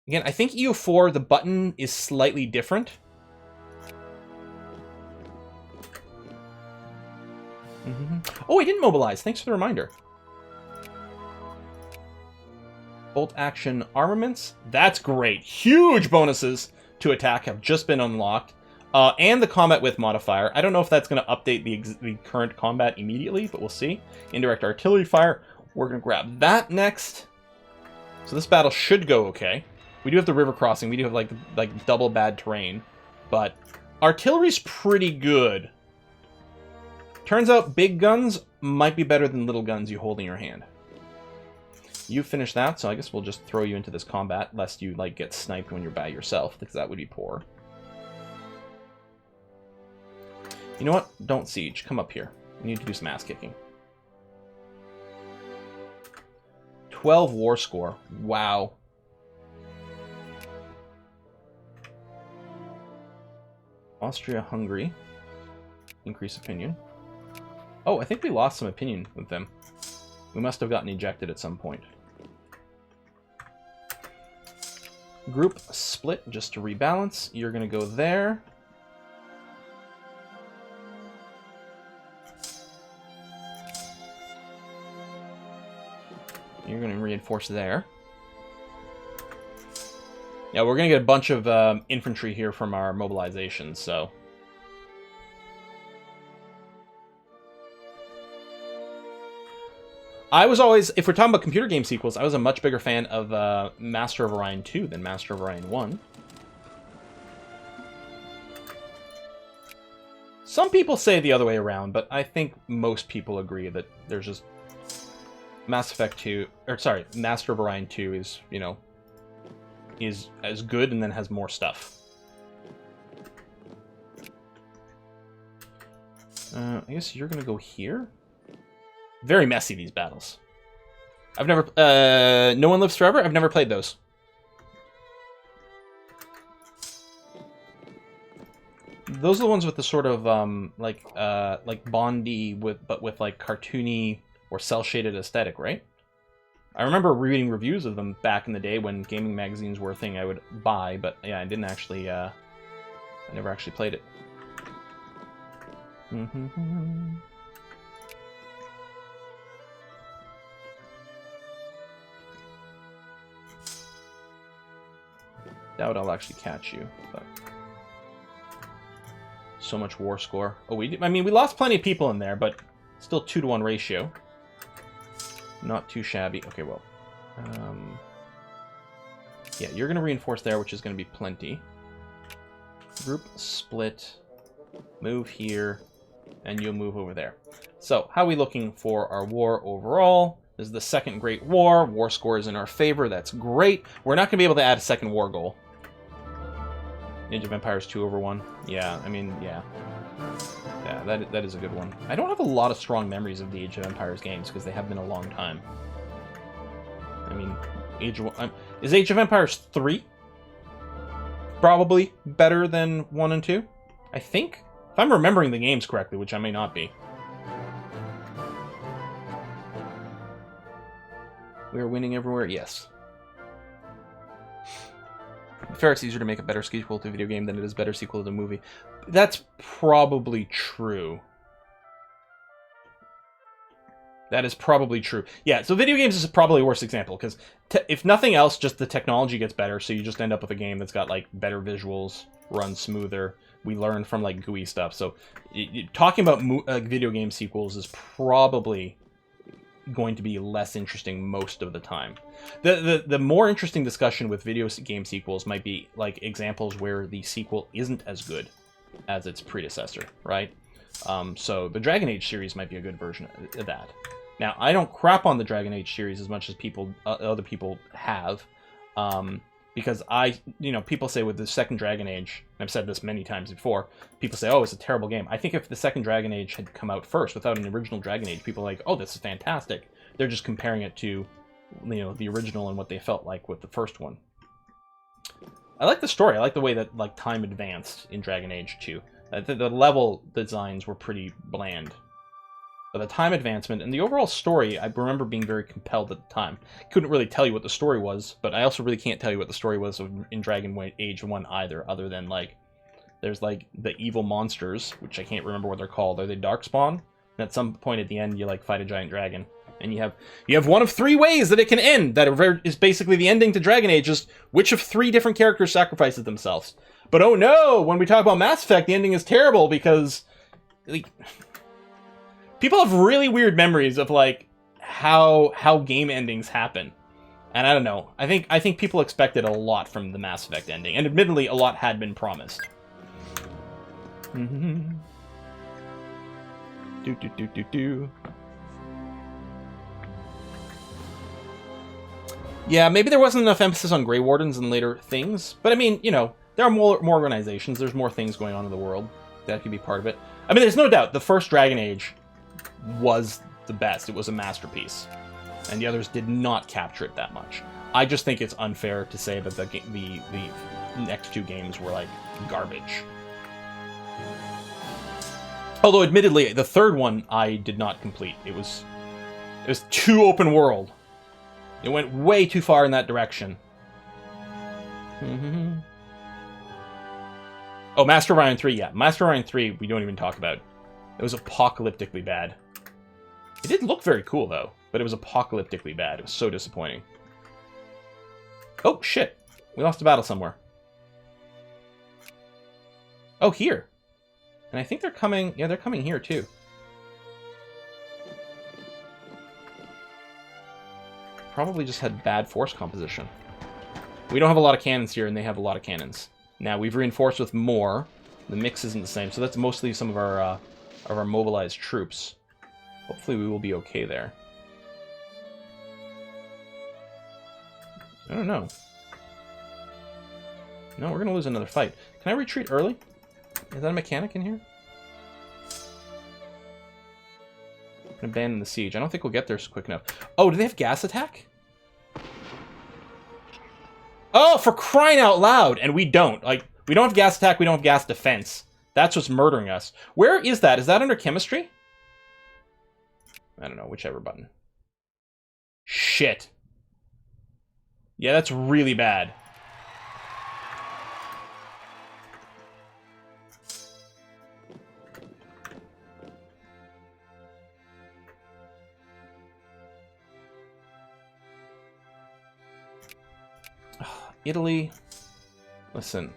Again, I think EU4, the button is slightly different. Oh, I didn't mobilize. Thanks for the reminder. Bolt action armaments. That's great. Huge bonuses to attack have just been unlocked. And the combat with modifier. I don't know if that's going to update the current combat immediately, but we'll see. Indirect artillery fire. We're going to grab that next. So this battle should go okay. We do have the river crossing. We do have like double bad terrain. But artillery's pretty good. Turns out big guns might be better than little guns you hold in your hand. You finish that, so I guess we'll just throw you into this combat, lest you get sniped when you're by yourself, because that would be poor. You know what? Don't siege. Come up here. We need to do some ass kicking. 12 war score. Wow. Austria-Hungary. Increase opinion. Oh, I think we lost some opinion with them. We must have gotten ejected at some point. Group split just to rebalance. You're going to go there. You're going to reinforce there. Yeah, we're going to get a bunch of infantry here from our mobilizations, so... I was always, if we're talking about computer game sequels, I was a much bigger fan of Master of Orion 2 than Master of Orion 1. Some people say the other way around, but I think most people agree that there's just... Mass Effect 2, or sorry, Master of Orion 2 is, you know, is as good and then has more stuff. I guess you're gonna go here? Very messy, these battles. I've never... No One Lives Forever? I've never played those. Those are the ones with the sort of, like Bondi, but with, like, cartoony or cel-shaded aesthetic, right? I remember reading reviews of them back in the day when gaming magazines were a thing I would buy, but, yeah, I didn't actually, I never actually played it. Doubt I'll actually catch you, but... So much war score. Oh, I mean, we lost plenty of people in there, but still 2-to-1 ratio. Not too shabby. Okay, well. Yeah, you're going to reinforce there, which is going to be plenty. Group split. Move here. And you'll move over there. So, how are we looking for our war overall? This is the second Great War. War score is in our favor. That's great. We're not going to be able to add a second war goal. Age of Empires 2/1. Yeah, I mean, yeah. Yeah, that is a good one. I don't have a lot of strong memories of the Age of Empires games, because they have been a long time. I mean, is Age of Empires 3 probably better than 1 and 2? I think? If I'm remembering the games correctly, which I may not be. We are winning everywhere? Yes. Fair, it's easier to make a better sequel to a video game than it is a better sequel to a movie. That's probably true. That is probably true. Yeah, so video games is probably a worse example, because if nothing else, just the technology gets better, so you just end up with a game that's got, like, better visuals, runs smoother. We learn from, like, GUI stuff. So talking about video game sequels is probably going to be less interesting most of the time. The more interesting discussion with video game sequels might be like examples where the sequel isn't as good as its predecessor, right? So the Dragon Age series might be a good version of that. Now, I don't crap on the Dragon Age series as much as other people have, because people say with the second Dragon Age, and I've said this many times before, people say, oh, it's a terrible game. I think if the second Dragon Age had come out first without an original Dragon Age, people are like, oh, this is fantastic. They're just comparing it to, the original and what they felt like with the first one. I like the story. I like the way that, like, time advanced in Dragon Age 2. The level designs were pretty bland. But the time advancement and the overall story, I remember being very compelled at the time. Couldn't really tell you what the story was, but I also really can't tell you what the story was in Dragon Age 1 either, other than, like, there's, like, the evil monsters, which I can't remember what they're called. Are they Darkspawn? And at some point at the end, you, like, fight a giant dragon. And you have one of 3 ways that it can end, that is basically the ending to Dragon Age, is which of 3 different characters sacrifices themselves. But oh no, when we talk about Mass Effect, the ending is terrible, because... like, people have really weird memories of, like, how game endings happen. And I don't know. I think people expected a lot from the Mass Effect ending. And admittedly, a lot had been promised. Yeah, maybe there wasn't enough emphasis on Grey Wardens in later things. But I mean, there are more organizations. There's more things going on in the world. That could be part of it. I mean, there's no doubt the first Dragon Age was the best. It was a masterpiece. And the others did not capture it that much. I just think it's unfair to say that the next 2 games were, like, garbage. Although, admittedly, the third one I did not complete. It was too open world. It went way too far in that direction. Oh, Master of Orion 3, yeah. Master of Orion 3, we don't even talk about. It was apocalyptically bad. It did look very cool, though, but it was apocalyptically bad. It was so disappointing. Oh, shit. We lost a battle somewhere. Oh, here. And I think they're coming... Yeah, they're coming here, too. Probably just had bad force composition. We don't have a lot of cannons here, and they have a lot of cannons. Now, we've reinforced with more. The mix isn't the same, so that's mostly some of our mobilized troops. Hopefully we will be okay there. I don't know. No, we're going to lose another fight. Can I retreat early? Is that a mechanic in here? Abandon the siege. I don't think we'll get there quick enough. Oh, do they have gas attack? Oh, for crying out loud! And we don't. Like, we don't have gas attack, we don't have gas defense. That's what's murdering us. Where is that? Is that under chemistry? I don't know, whichever button. Shit. Yeah, that's really bad. Italy. Listen.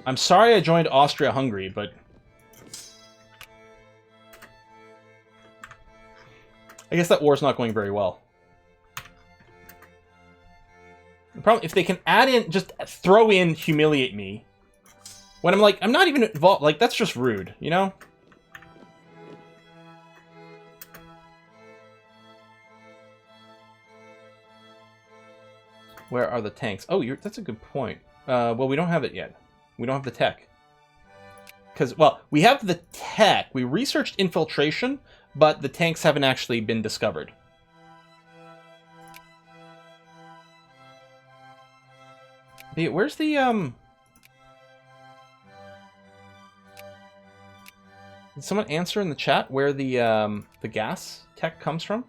I'm sorry I joined Austria-Hungary, but... I guess that war's not going very well. The problem, if they can add in, just throw in humiliate me, when I'm like, I'm not even involved, like, that's just rude, you know? Where are the tanks? Oh, that's a good point. Well, we don't have it yet. We don't have the tech. Because, well, we have the tech. We researched infiltration, but the tanks haven't actually been discovered. Where's the, Did someone answer in the chat where the gas tech comes from?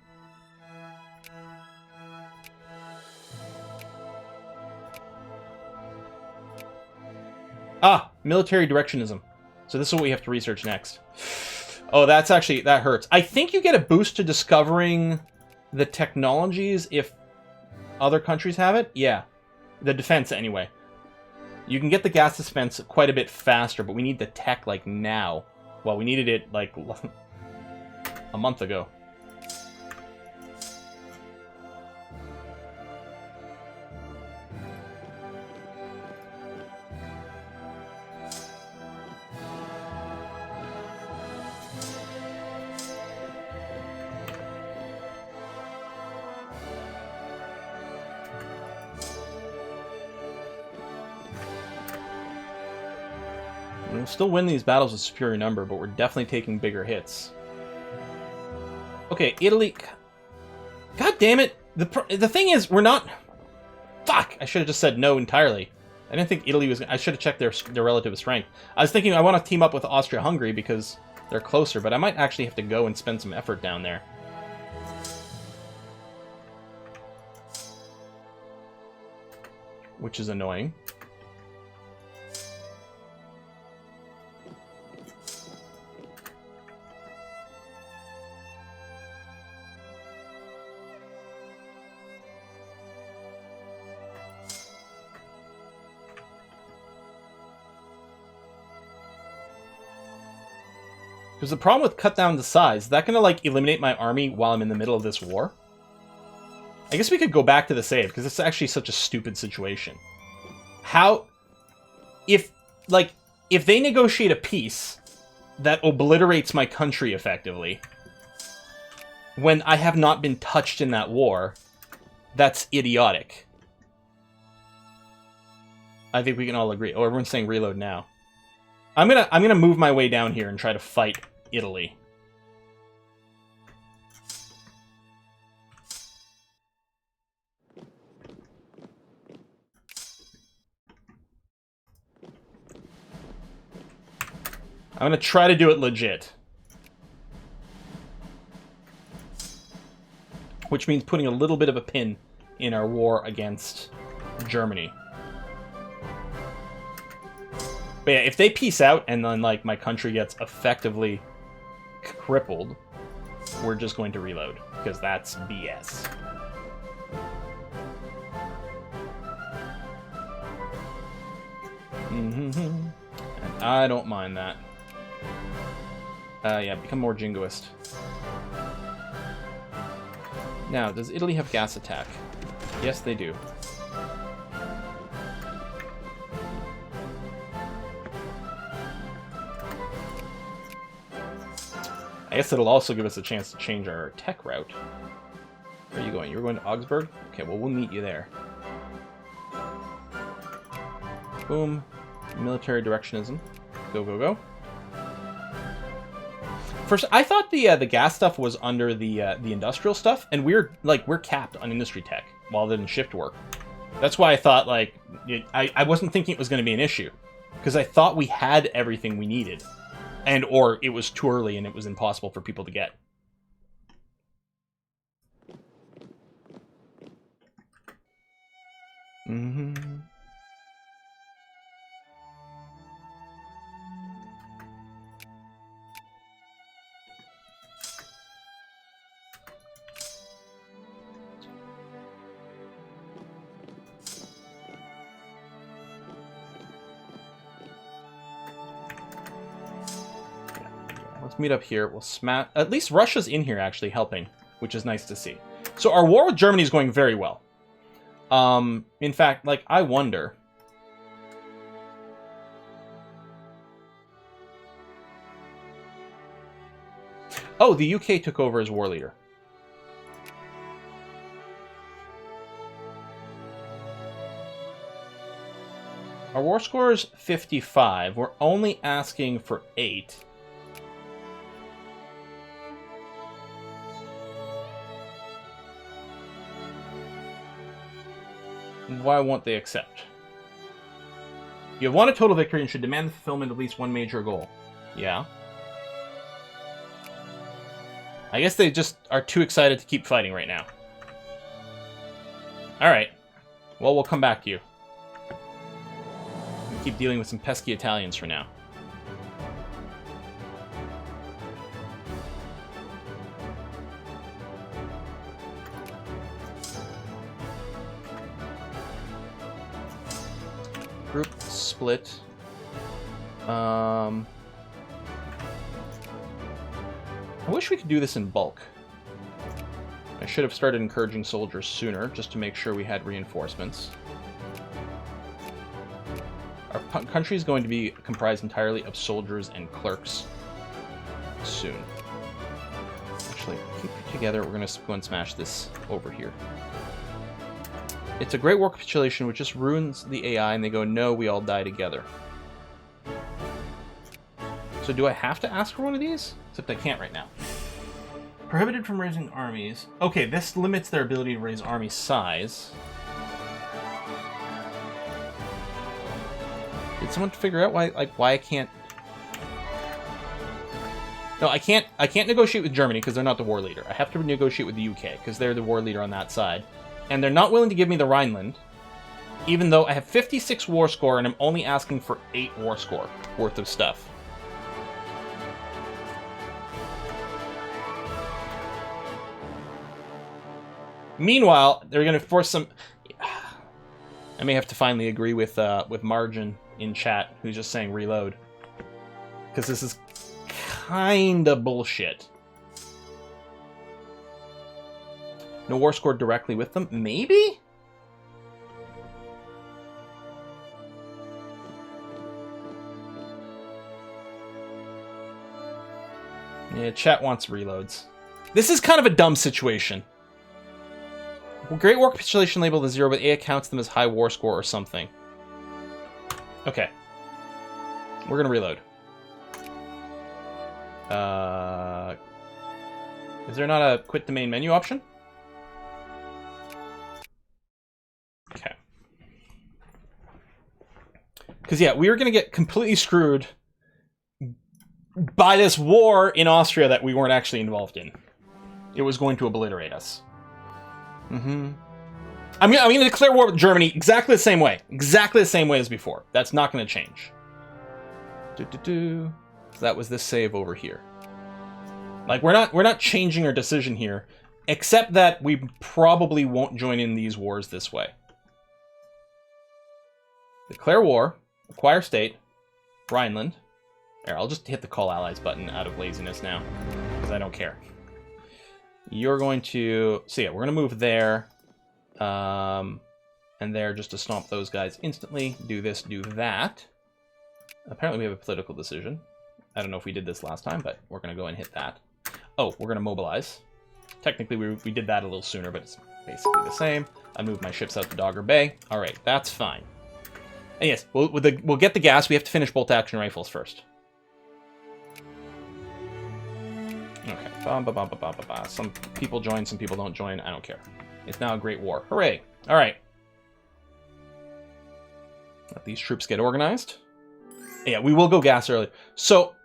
Ah, military directionism. So this is what we have to research next. Oh, that's actually, that hurts. I think you get a boost to discovering the technologies if other countries have it. Yeah. The defense, anyway. You can get the gas dispense quite a bit faster, but we need the tech, like, now. Well, we needed it, like, a month ago. We'll still win these battles with superior number, but we're definitely taking bigger hits. Okay, Italy... God damn it! The thing is, we're not... Fuck! I should have just said no entirely. I didn't think Italy was... I should have checked their relative strength. I was thinking I want to team up with Austria-Hungary because they're closer, but I might actually have to go and spend some effort down there. Which is annoying. Because the problem with cut down the size, is that going to, like, eliminate my army while I'm in the middle of this war? I guess we could go back to the save, because it's actually such a stupid situation. How... If they negotiate a peace that obliterates my country, effectively, when I have not been touched in that war, that's idiotic. I think we can all agree. Oh, everyone's saying reload now. I'm gonna move my way down here and try to fight Italy. I'm gonna try to do it legit. Which means putting a little bit of a pin in our war against Germany. But yeah, if they peace out and then, like, my country gets effectively crippled, we're just going to reload, because that's BS. And I don't mind that. Yeah, become more jingoist. Now, does Italy have gas attack? Yes, they do. I guess it'll also give us a chance to change our tech route. Where are you going? You're going to Augsburg? Okay, well, we'll meet you there. Boom. Military directionism. Go, go, go. First, I thought the gas stuff was under the industrial stuff, and we're capped on industry tech while it didn't shift work. That's why I thought, like, I wasn't thinking it was going to be an issue, because I thought we had everything we needed, and or it was too early and it was impossible for people to get. Let's meet up here. We'll smash... At least Russia's in here, actually, helping, which is nice to see. So our war with Germany is going very well. In fact, like, I wonder... Oh, the UK took over as war leader. Our war score is 55. We're only asking for 8. Why won't they accept? You have won a total victory and should demand the fulfillment of at least one major goal. Yeah. I guess they just are too excited to keep fighting right now. Alright. Well, we'll come back to you. We'll keep dealing with some pesky Italians for now. Group split. I wish we could do this in bulk. I should have started encouraging soldiers sooner, just to make sure we had reinforcements. Our country is going to be comprised entirely of soldiers and clerks soon. Actually, keep it together. We're going to go and smash this over here. It's a great war capitulation which just ruins the AI, and they go, no, we all die together. So do I have to ask for one of these? Except I can't right now. Prohibited from raising armies. Okay, this limits their ability to raise army size. Did someone figure out why I can't... No, I can't negotiate with Germany because they're not the war leader. I have to negotiate with the UK because they're the war leader on that side. And they're not willing to give me the Rhineland, even though I have 56 war score and I'm only asking for 8 war score worth of stuff. Meanwhile, they're going to force some... I may have to finally agree with Margin in chat, who's just saying reload. Because this is kinda bullshit. No war score directly with them? Maybe? Yeah, chat wants reloads. This is kind of a dumb situation. Great War Capitulation labeled as 0, but AI counts them as high war score or something. Okay. We're gonna reload. Is there not a quit the main menu option? Okay. Because, yeah, we were going to get completely screwed by this war in Austria that we weren't actually involved in. It was going to obliterate us. I'm going to declare war with Germany exactly the same way. Exactly the same way as before. That's not going to change. So that was this save over here. Like, we're not changing our decision here, except that we probably won't join in these wars this way. Declare war. Acquire state. Rhineland. There, I'll just hit the call allies button out of laziness now, because I don't care. You're going to... So yeah, we're going to move there. And there just to stomp those guys instantly. Do this, do that. Apparently we have a political decision. I don't know if we did this last time, but we're going to go and hit that. Oh, we're going to mobilize. Technically, we did that a little sooner, but it's basically the same. I moved my ships out to Dogger Bay. All right, that's fine. And yes, we'll get the gas. We have to finish bolt-action rifles first. Okay. Some people join, some people don't join. I don't care. It's now a great war. Hooray. All right. Let these troops get organized. Yeah, we will go gas early. So,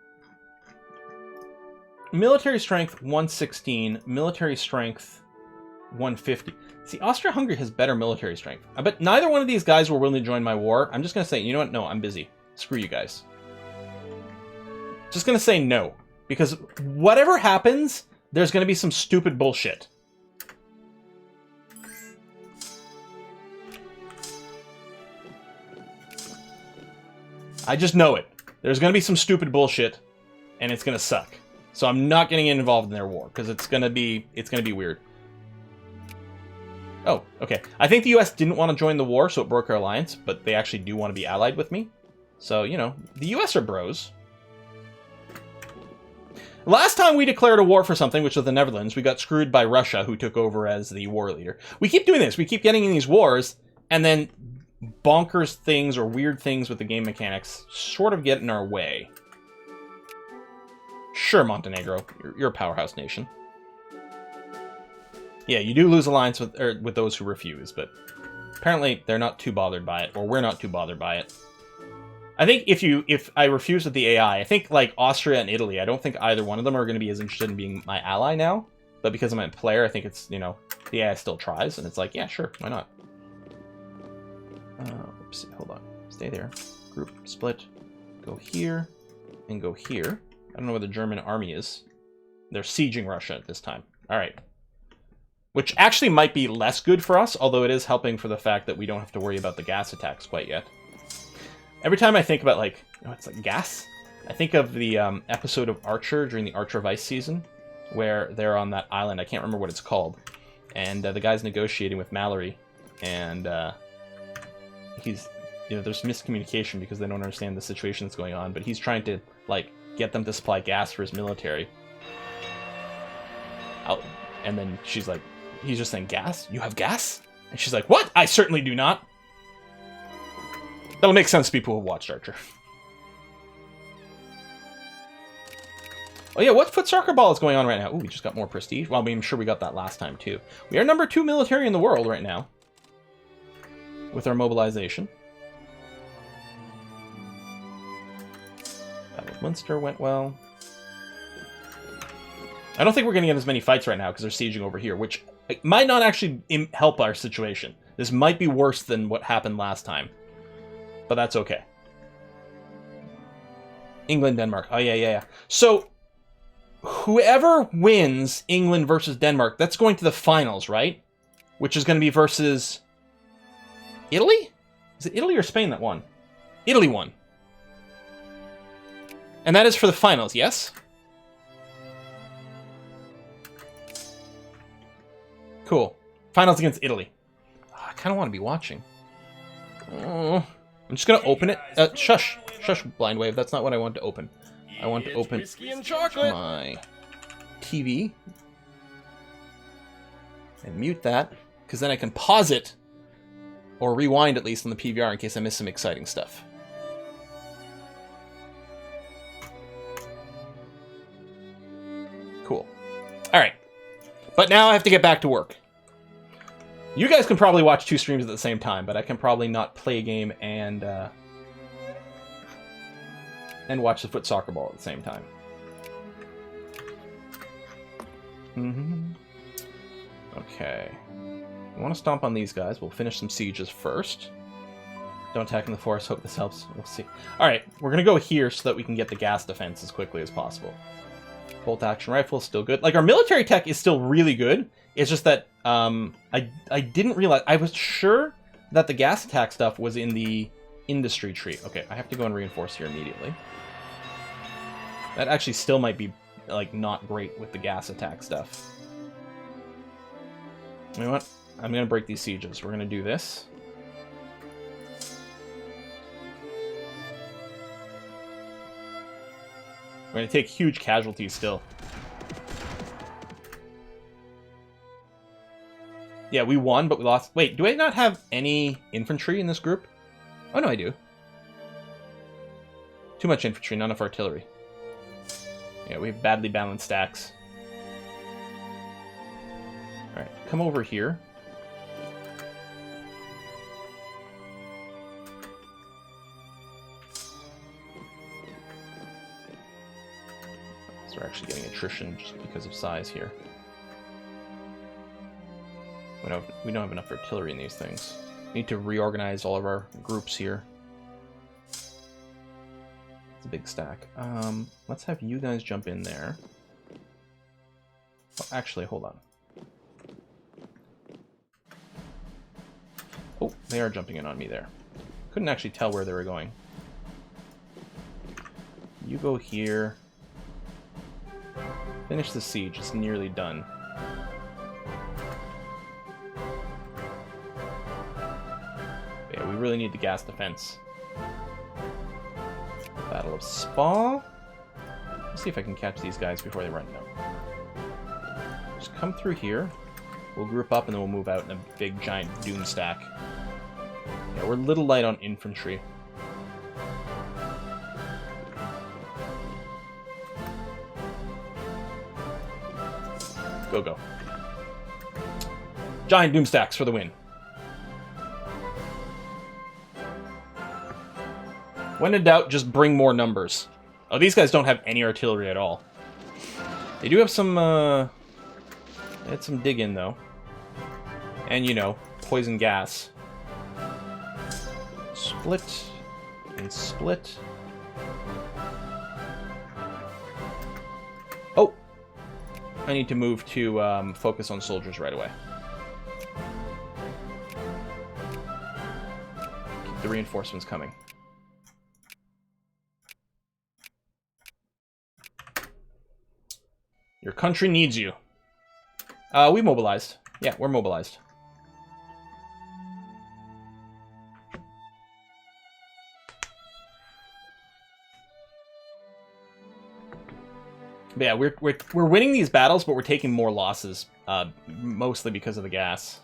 military strength 116, military strength 150. See, Austria-Hungary has better military strength. I bet neither one of these guys were willing to join my war. I'm just going to say, you know what? No, I'm busy. Screw you guys. Just going to say no. Because whatever happens, there's going to be some stupid bullshit. I just know it. There's going to be some stupid bullshit, and it's going to suck. So I'm not getting involved in their war, because it's going to be weird. Oh, okay. I think the US didn't want to join the war, so it broke our alliance, but they actually do want to be allied with me. So, you know, the US are bros. Last time we declared a war for something, which was the Netherlands, we got screwed by Russia, who took over as the war leader. We keep doing this. We keep getting in these wars, and then bonkers things or weird things with the game mechanics sort of get in our way. Sure, Montenegro, you're a powerhouse nation. Yeah, you do lose alliance with those who refuse, but apparently they're not too bothered by it, or we're not too bothered by it. I think if I refuse with the AI, I think like Austria and Italy, I don't think either one of them are going to be as interested in being my ally now. But because I'm a player, I think it's, you know, the AI still tries, and it's like, yeah, sure, why not? Oops, hold on. Stay there. Group, split. Go here, and go here. I don't know where the German army is. They're sieging Russia at this time. All right. Which actually might be less good for us, although it is helping for the fact that we don't have to worry about the gas attacks quite yet. Every time I think about, like, oh, it's like gas? I think of the episode of Archer during the Archer Vice season, where they're on that island. I can't remember what it's called. And the guy's negotiating with Mallory, and he's, you know, there's miscommunication because they don't understand the situation that's going on, but he's trying to, like, get them to supply gas for his military. And then she's like, he's just saying, gas? You have gas? And she's like, what? I certainly do not. That'll make sense to people who watched Archer. Oh yeah, what foot soccer ball is going on right now? Ooh, we just got more prestige. Well, I'm sure we got that last time too. We are number 2 military in the world right now. With our mobilization. Battle of Munster went well. I don't think we're going to get as many fights right now because they're sieging over here, which might not actually help our situation. This might be worse than what happened last time. But that's okay. England, Denmark. Oh, yeah. So, whoever wins England versus Denmark, that's going to the finals, right? Which is going to be versus Italy? Is it Italy or Spain that won? Italy won. And that is for the finals, yes? Cool. Finals against Italy. Oh, I kind of want to be watching. Oh, I'm just going to open it. Shush. Shush, Blind Wave. That's not what I want to open. I want to open my TV. And mute that. Because then I can pause it. Or rewind at least on the PVR in case I miss some exciting stuff. Cool. Alright. But now I have to get back to work. You guys can probably watch 2 streams at the same time, but I can probably not play a game and watch the foot soccer ball at the same time. Okay. I want to stomp on these guys. We'll finish some sieges first. Don't attack in the forest. Hope this helps. We'll see. Alright, we're going to go here so that we can get the gas defense as quickly as possible. Bolt action rifle is still good. Like, our military tech is still really good. It's just that I didn't realize... I was sure that the gas attack stuff was in the industry tree. Okay, I have to go and reinforce here immediately. That actually still might be, like, not great with the gas attack stuff. You know what? I'm going to break these sieges. We're going to do this. We're going to take huge casualties still. Yeah, we won, but we lost. Wait, do I not have any infantry in this group? Oh, no, I do. Too much infantry, not enough artillery. Yeah, we have badly balanced stacks. Alright, come over here. So we're actually getting attrition just because of size here. We don't have enough artillery in these things. We need to reorganize all of our groups here. It's a big stack. Let's have you guys jump in there. Oh, actually, hold on. Oh, they are jumping in on me there. Couldn't actually tell where they were going. You go here. Finish the siege. It's nearly done. Yeah, we really need the gas defense. Battle of Spa. Let's see if I can catch these guys before they run out. Just come through here. We'll group up and then we'll move out in a big giant doom stack. Yeah, we're a little light on infantry. Go, go. Giant doom stacks for the win. When in doubt, just bring more numbers. Oh, these guys don't have any artillery at all. They do have some, they had some dig in, though. And, you know, poison gas. Split. And split. Oh! I need to move to, focus on soldiers right away. Keep the reinforcements coming. Your country needs you. We mobilized. Yeah, we're mobilized. But yeah, we're winning these battles, but we're taking more losses, mostly because of the gas.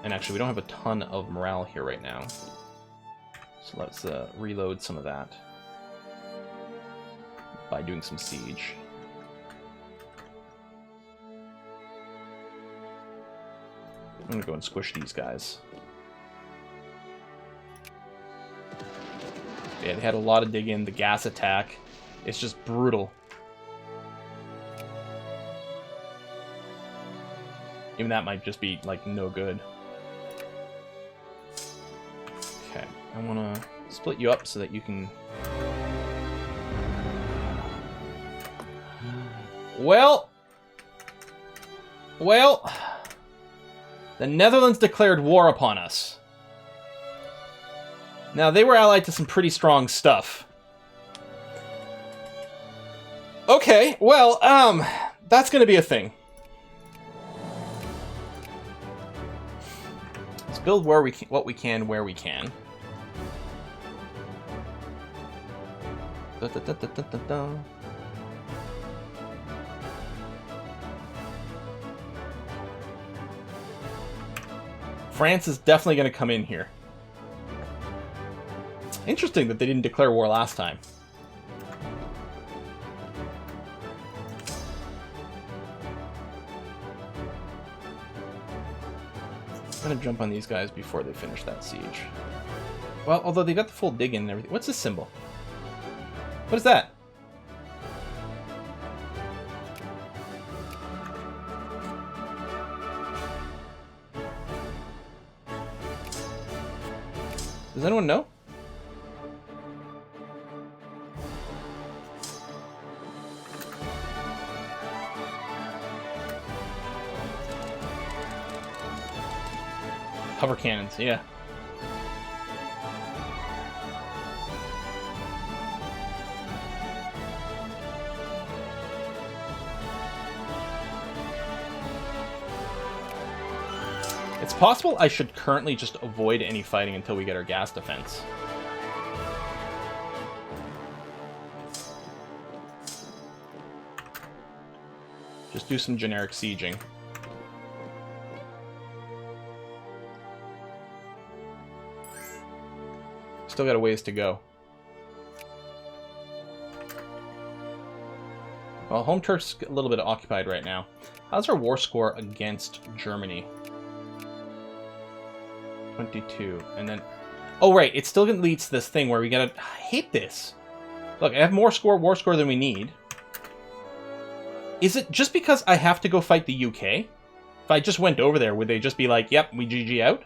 And actually, we don't have a ton of morale here right now. So let's reload some of that by doing some siege. I'm gonna go and squish these guys. Yeah, they had a lot of dig in. The gas attack. It's just brutal. Even that might just be, like, no good. Okay, I want to split you up so that you can... Well... The Netherlands declared war upon us. Now, they were allied to some pretty strong stuff. Okay, well, that's gonna be a thing. Let's build where we can, what we can, where we can. Da, da, da, da, da, da. France is definitely going to come in here. Interesting that they didn't declare war last time. I'm going to jump on these guys before they finish that siege. Well, although they got the full dig in and everything. What's this symbol? What is that? Does anyone know? Hover cannons, yeah. It's possible I should currently just avoid any fighting until we get our gas defense. Just do some generic sieging. Still got a ways to go. Well, home turf's a little bit occupied right now. How's our war score against Germany? 22. And then... Oh, right. It still leads to this thing where we gotta... I hate this. Look, I have more war score than we need. Is it just because I have to go fight the UK? If I just went over there, would they just be like, yep, we GG out?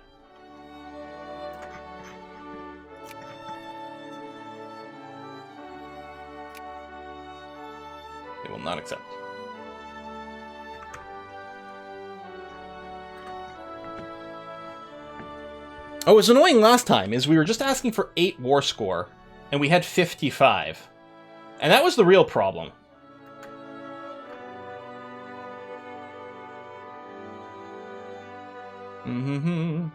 They will not accept. Oh, what was annoying last time is we were just asking for 8 war score, and we had 55. And that was the real problem. Mm-hmm.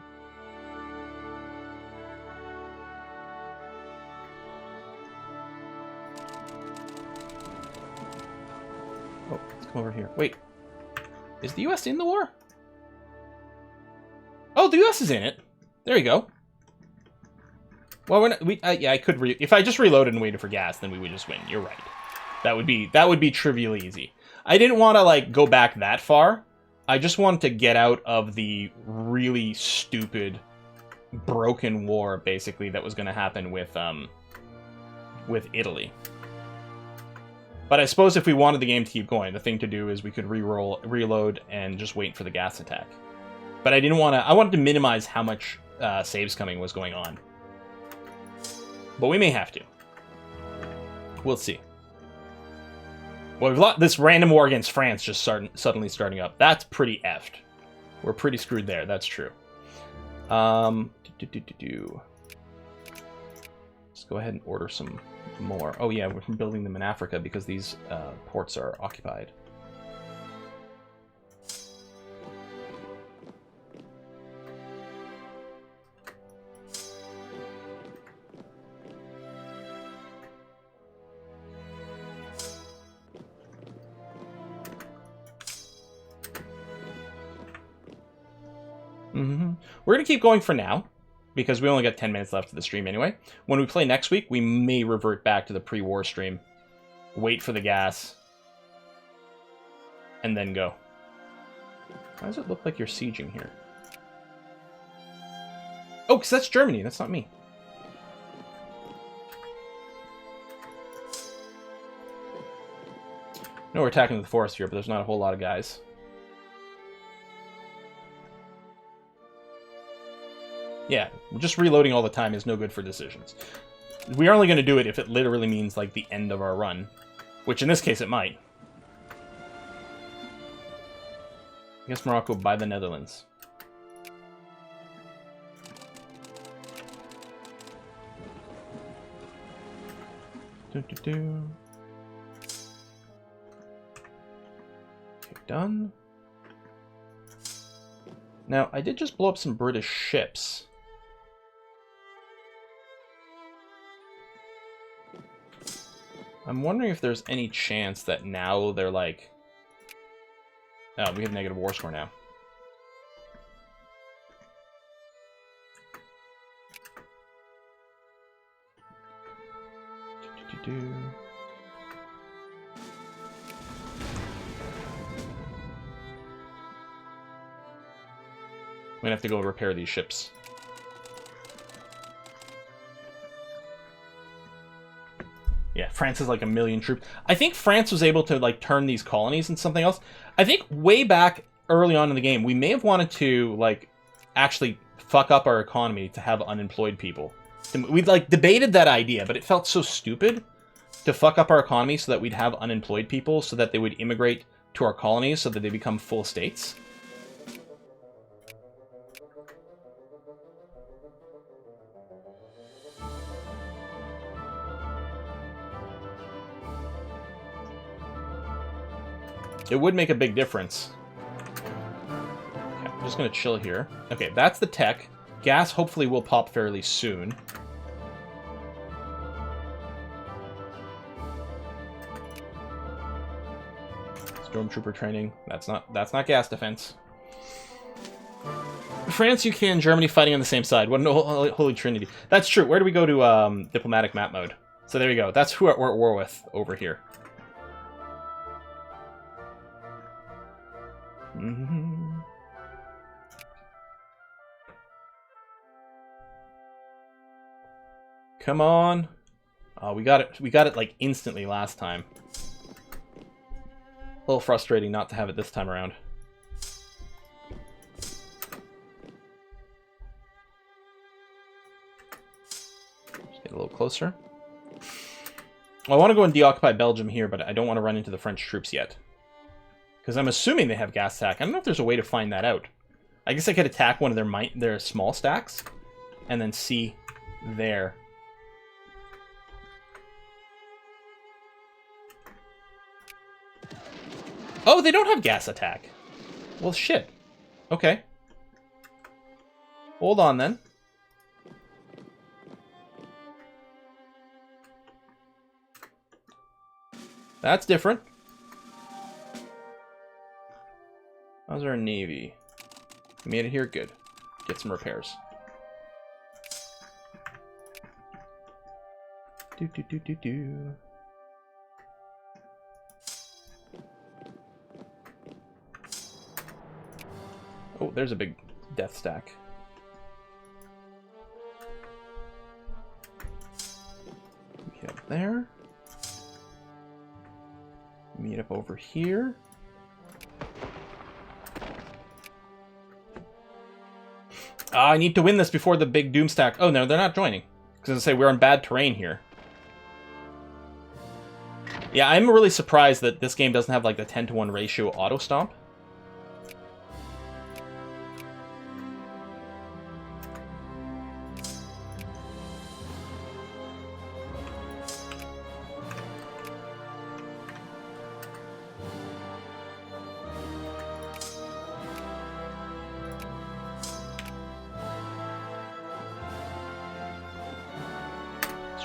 Oh, let's come over here. Wait. Is the US in the war? Oh, the US is in it. There you go. Well, we're not, yeah, I could if I just reloaded and waited for gas, then we would just win. You're right. That would be trivially easy. I didn't want to like go back that far. I just wanted to get out of the really stupid, broken war, basically, that was going to happen with Italy. But I suppose if we wanted the game to keep going, the thing to do is we could reload, and just wait for the gas attack. But I didn't want to. I wanted to minimize how much saves coming was going on. But we may have to. We'll see. Well, we've lost this random war against France just suddenly starting up. That's pretty effed. We're pretty screwed there. That's true. Let's go ahead and order some more. Oh yeah, we're building them in Africa because these ports are occupied. We're going to keep going for now, because we only got 10 minutes left of the stream anyway. When we play next week, we may revert back to the pre-war stream, wait for the gas, and then go. Why does it look like you're sieging here? Oh, because that's Germany, that's not me. No, we're attacking the forest here, but there's not a whole lot of guys. Yeah, just reloading all the time is no good for decisions. We're only going to do it if it literally means, like, the end of our run. Which, in this case, it might. I guess Morocco by the Netherlands. Okay, done. Now, I did just blow up some British ships. I'm wondering if there's any chance that now they're like... Oh, we have negative war score now. I'm gonna have to go repair these ships. Yeah, France is like 1 million troops. I think France was able to like turn these colonies into something else. I think way back early on in the game, we may have wanted to like actually fuck up our economy to have unemployed people. We like debated that idea, but it felt so stupid to fuck up our economy so that we'd have unemployed people so that they would immigrate to our colonies so that they become full states. It would make a big difference. Okay. I'm just going to chill here. Okay, that's the tech. Gas hopefully will pop fairly soon. Stormtrooper training. That's not gas defense. France, UK, and Germany fighting on the same side. What an holy trinity. That's true. Where do we go to diplomatic map mode? So there we go. That's who we're at war with over here. Come on. Oh, we got it. We got it like instantly last time. A little frustrating not to have it this time around. Just get a little closer. Well, I want to go and deoccupy Belgium here, but I don't want to run into the French troops yet. Because I'm assuming they have gas attack. I don't know if there's a way to find that out. I guess I could attack one of their small stacks and then see there. Oh, they don't have gas attack. Well, shit. Okay. Hold on, then. That's different. How's our navy? We made it here? Good. Get some repairs. Do. Oh, there's a big death stack. Meet up there. Meet up over here. I need to win this before the big doom stack. Oh, no, they're not joining. Because I say we're on bad terrain here. Yeah, I'm really surprised that this game doesn't have like the 10-to-1 ratio auto stomp.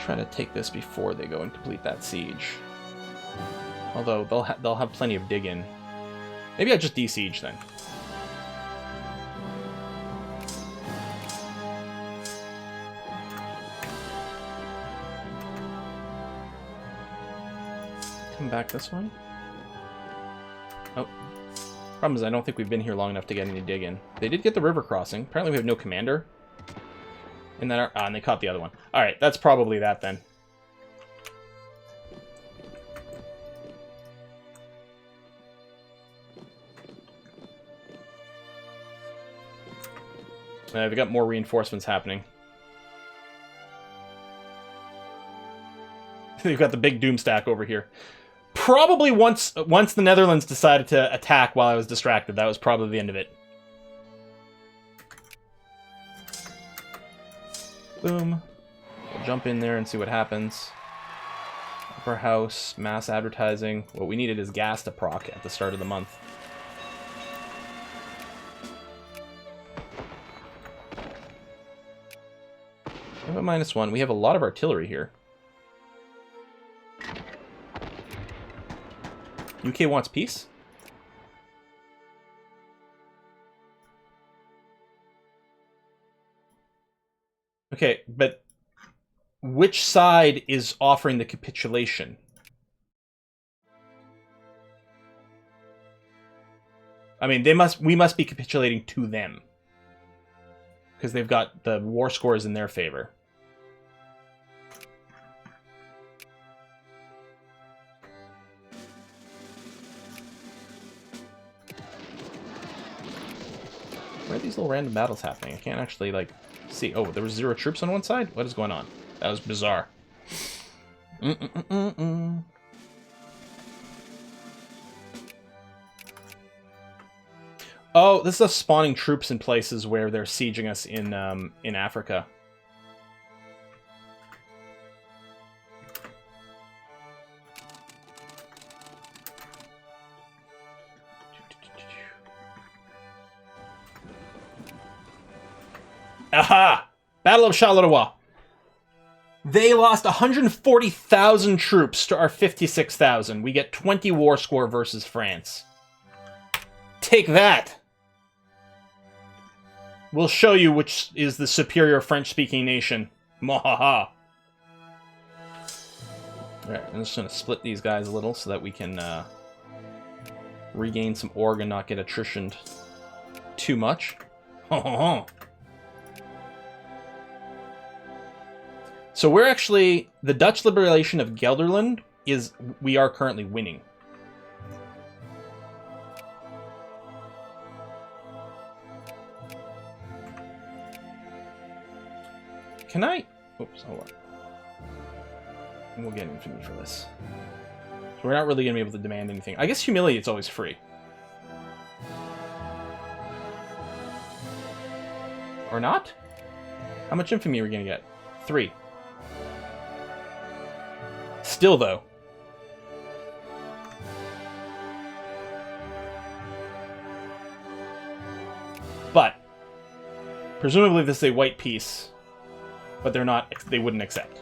Try to take this before they go and complete that siege. Although they'll have plenty of dig in. Maybe I just de-siege then. Come back this way. Oh. Problem is I don't think we've been here long enough to get any dig in. They did get the river crossing. Apparently we have no commander. And then and they caught the other one. Alright, that's probably that then. They've got more reinforcements happening. They've got the big doom stack over here. Probably once the Netherlands decided to attack while I was distracted, that was probably the end of it. Boom. We'll jump in there and see what happens. Upper house, mass advertising. What we needed is gas to proc at the start of the month. We have a -1. We have a lot of artillery here. UK wants peace? Okay, but which side is offering the capitulation? I mean, we must be capitulating to them. Because they've got the war scores in their favor. Where are these little random battles happening? I can't actually, like, see. Oh, there was 0 troops on one side? What is going on? That was bizarre. Oh, this is us spawning troops in places where they're sieging us in Africa. Aha! Battle of Charleroi. They lost 140,000 troops to our 56,000. We get 20 war score versus France. Take that! We'll show you which is the superior French-speaking nation. Mahaha. Alright, I'm just going to split these guys a little so that we can regain some org and not get attritioned too much. So we're actually... The Dutch liberation of Gelderland is... We are currently winning. Can I... Oops, hold on. We'll get infamy for this. So we're not really going to be able to demand anything. I guess humility, it's always free. Or not? How much infamy are we going to get? 3. Still, though. But, presumably this is a white piece. But they're not, they wouldn't accept.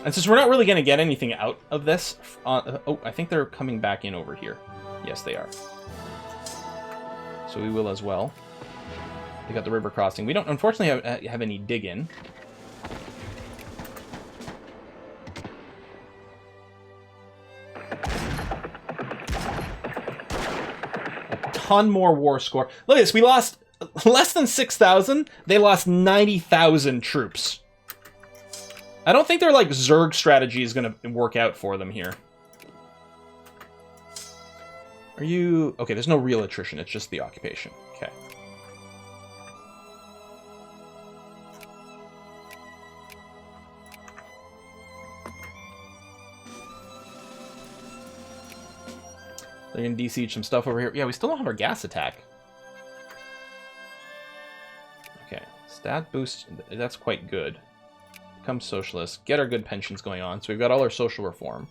And since we're not really going to get anything out of this... oh, I think they're coming back in over here. Yes, they are. So we will as well. They got the river crossing. We don't, unfortunately, have any dig-in. A ton more war score. Look at this, we lost... Less than 6,000, they lost 90,000 troops. I don't think their, like, Zerg strategy is going to work out for them here. Are you... Okay, there's no real attrition, it's just the occupation. Okay. They're going to de-siege some stuff over here. Yeah, we still don't have our gas attack. Stat boost, that's quite good. Become socialist. Get our good pensions going on. So we've got all our social reform.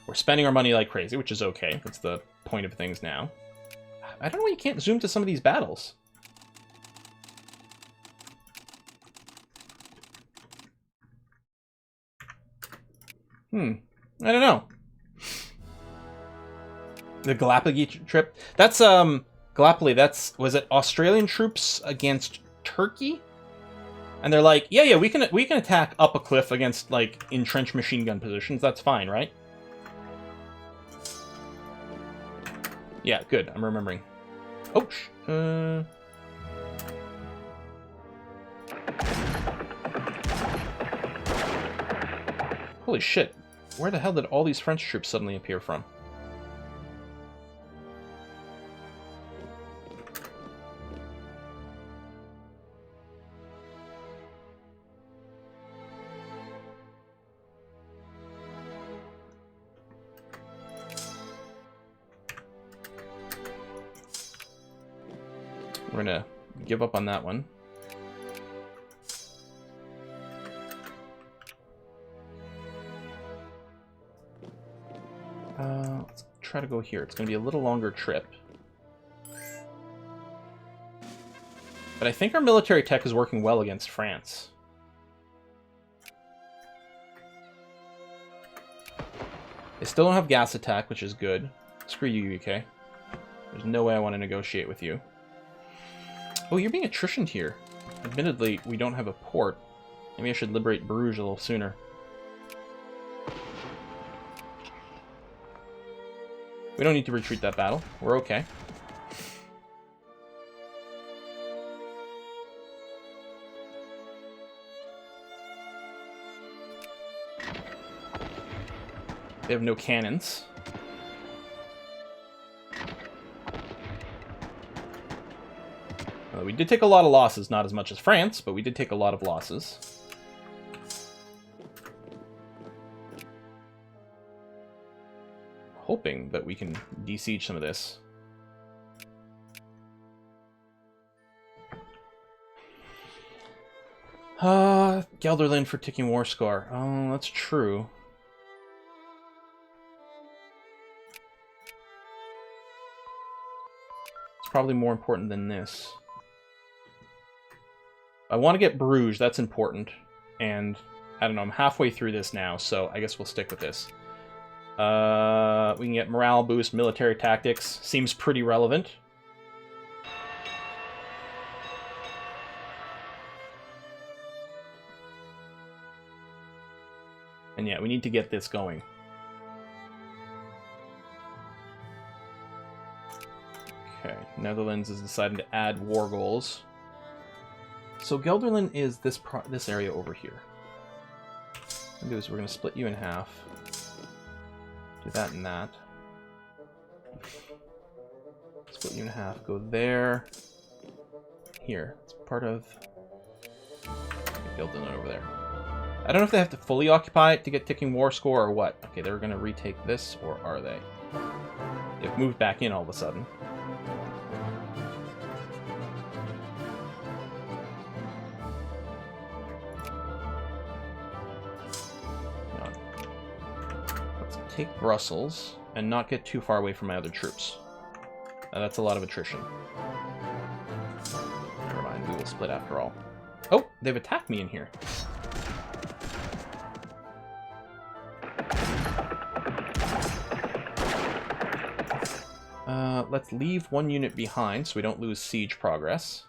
We're spending our money like crazy, which is okay. That's the point of things now. I don't know why you can't zoom to some of these battles. I don't know. The Gallipoli trip? That's, Gallipoli, that's... Was it Australian troops against... Turkey, and they're like, yeah, we can attack up a cliff against like entrenched machine gun positions. That's fine, right? Yeah, good. I'm remembering. Oh, holy shit! Where the hell did all these French troops suddenly appear from? We're gonna give up on that one. Let's try to go here. It's gonna be a little longer trip. But I think our military tech is working well against France. They still don't have gas attack, which is good. Screw you, UK. There's no way I want to negotiate with you. Oh, you're being attritioned here. Admittedly, we don't have a port. Maybe I should liberate Bruges a little sooner. We don't need to retreat that battle. We're okay. They have no cannons. We did take a lot of losses, not as much as France, but we did take a lot of losses. Hoping that we can de-siege some of this. Gelderland for ticking war score. Oh, that's true. It's probably more important than this. I want to get Bruges. That's important. And I don't know. I'm halfway through this now, so I guess we'll stick with this. We can get morale boost, military tactics. Seems pretty relevant. And yeah, we need to get this going. Okay, Netherlands is deciding to add war goals. So Gelderland is this area over here. What we're going to do is we're going to split you in half. Do that and that. Split you in half. Go there. Here. It's part of Gelderland over there. I don't know if they have to fully occupy it to get ticking war score or what. Okay, they're going to retake this, or are they? They've moved back in all of a sudden. Take Brussels and not get too far away from my other troops. That's a lot of attrition. Never mind, we will split after all. Oh, they've attacked me in here. Let's leave one unit behind so we don't lose siege progress.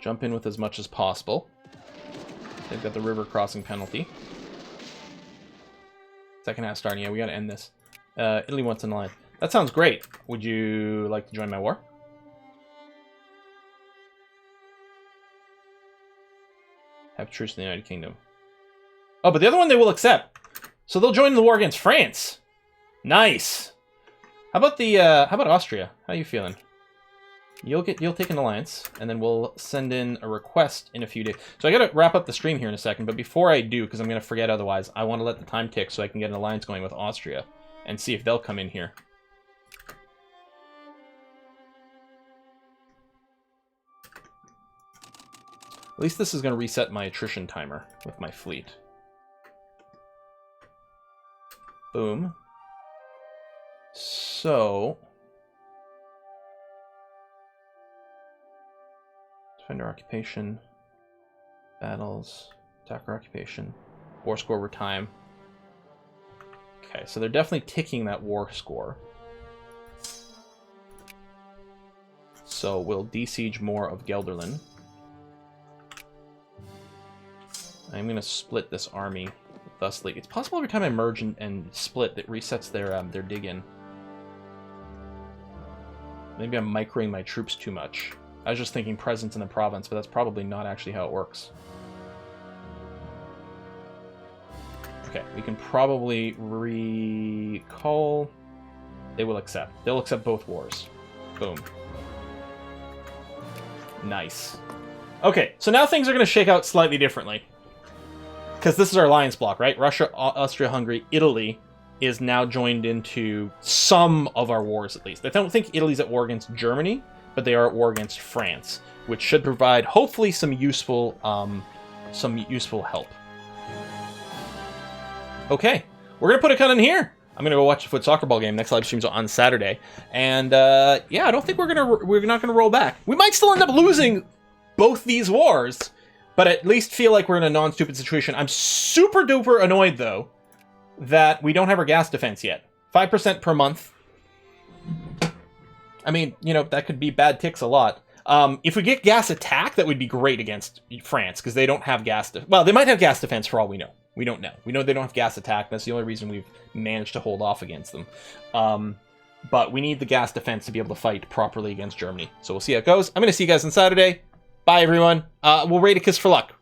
Jump in with as much as possible. They've got the river crossing penalty. Second half starting. Yeah, we gotta end this. Italy wants an alliance. That sounds great. Would you like to join my war? Have truce in the United Kingdom. Oh, but the other one they will accept. So they'll join the war against France. Nice. How about how about Austria? How are you feeling? You'll take an alliance, and then we'll send in a request in a few days. So I gotta wrap up the stream here in a second, but before I do, because I'm gonna forget otherwise, I want to let the time tick so I can get an alliance going with Austria and see if they'll come in here. At least this is gonna reset my attrition timer with my fleet. Boom. So defender occupation, battles, attacker occupation, war score over time. Okay, so they're definitely ticking that war score. So we'll de-siege more of Gelderland. I'm going to split this army, thusly. It's possible every time I merge and split, that resets their dig-in. Maybe I'm microing my troops too much. I was just thinking presence in the province, but that's probably not actually how it works. Okay, we can probably recall. They will accept. They'll accept both wars. Boom. Nice. Okay, so now things are going to shake out slightly differently. Because this is our alliance block, right? Russia, Austria, Hungary, Italy is now joined into some of our wars, at least. I don't think Italy's at war against Germany, but they are at war against France, which should provide, hopefully, some useful help. Okay, we're going to put a cut in here. I'm going to go watch a foot soccer ball game. Next live stream's on Saturday. And, yeah, I don't think we're not going to roll back. We might still end up losing both these wars, but at least feel like we're in a non-stupid situation. I'm super duper annoyed, though, that we don't have our gas defense yet. 5% per month. I mean, you know, that could be bad ticks a lot. If we get gas attack, that would be great against France, because they don't have gas... Well, they might have gas defense for all we know. We don't know. We know they don't have gas attack. That's the only reason we've managed to hold off against them. But we need the gas defense to be able to fight properly against Germany. So we'll see how it goes. I'm going to see you guys on Saturday. Bye, everyone. We'll rate a kiss for luck.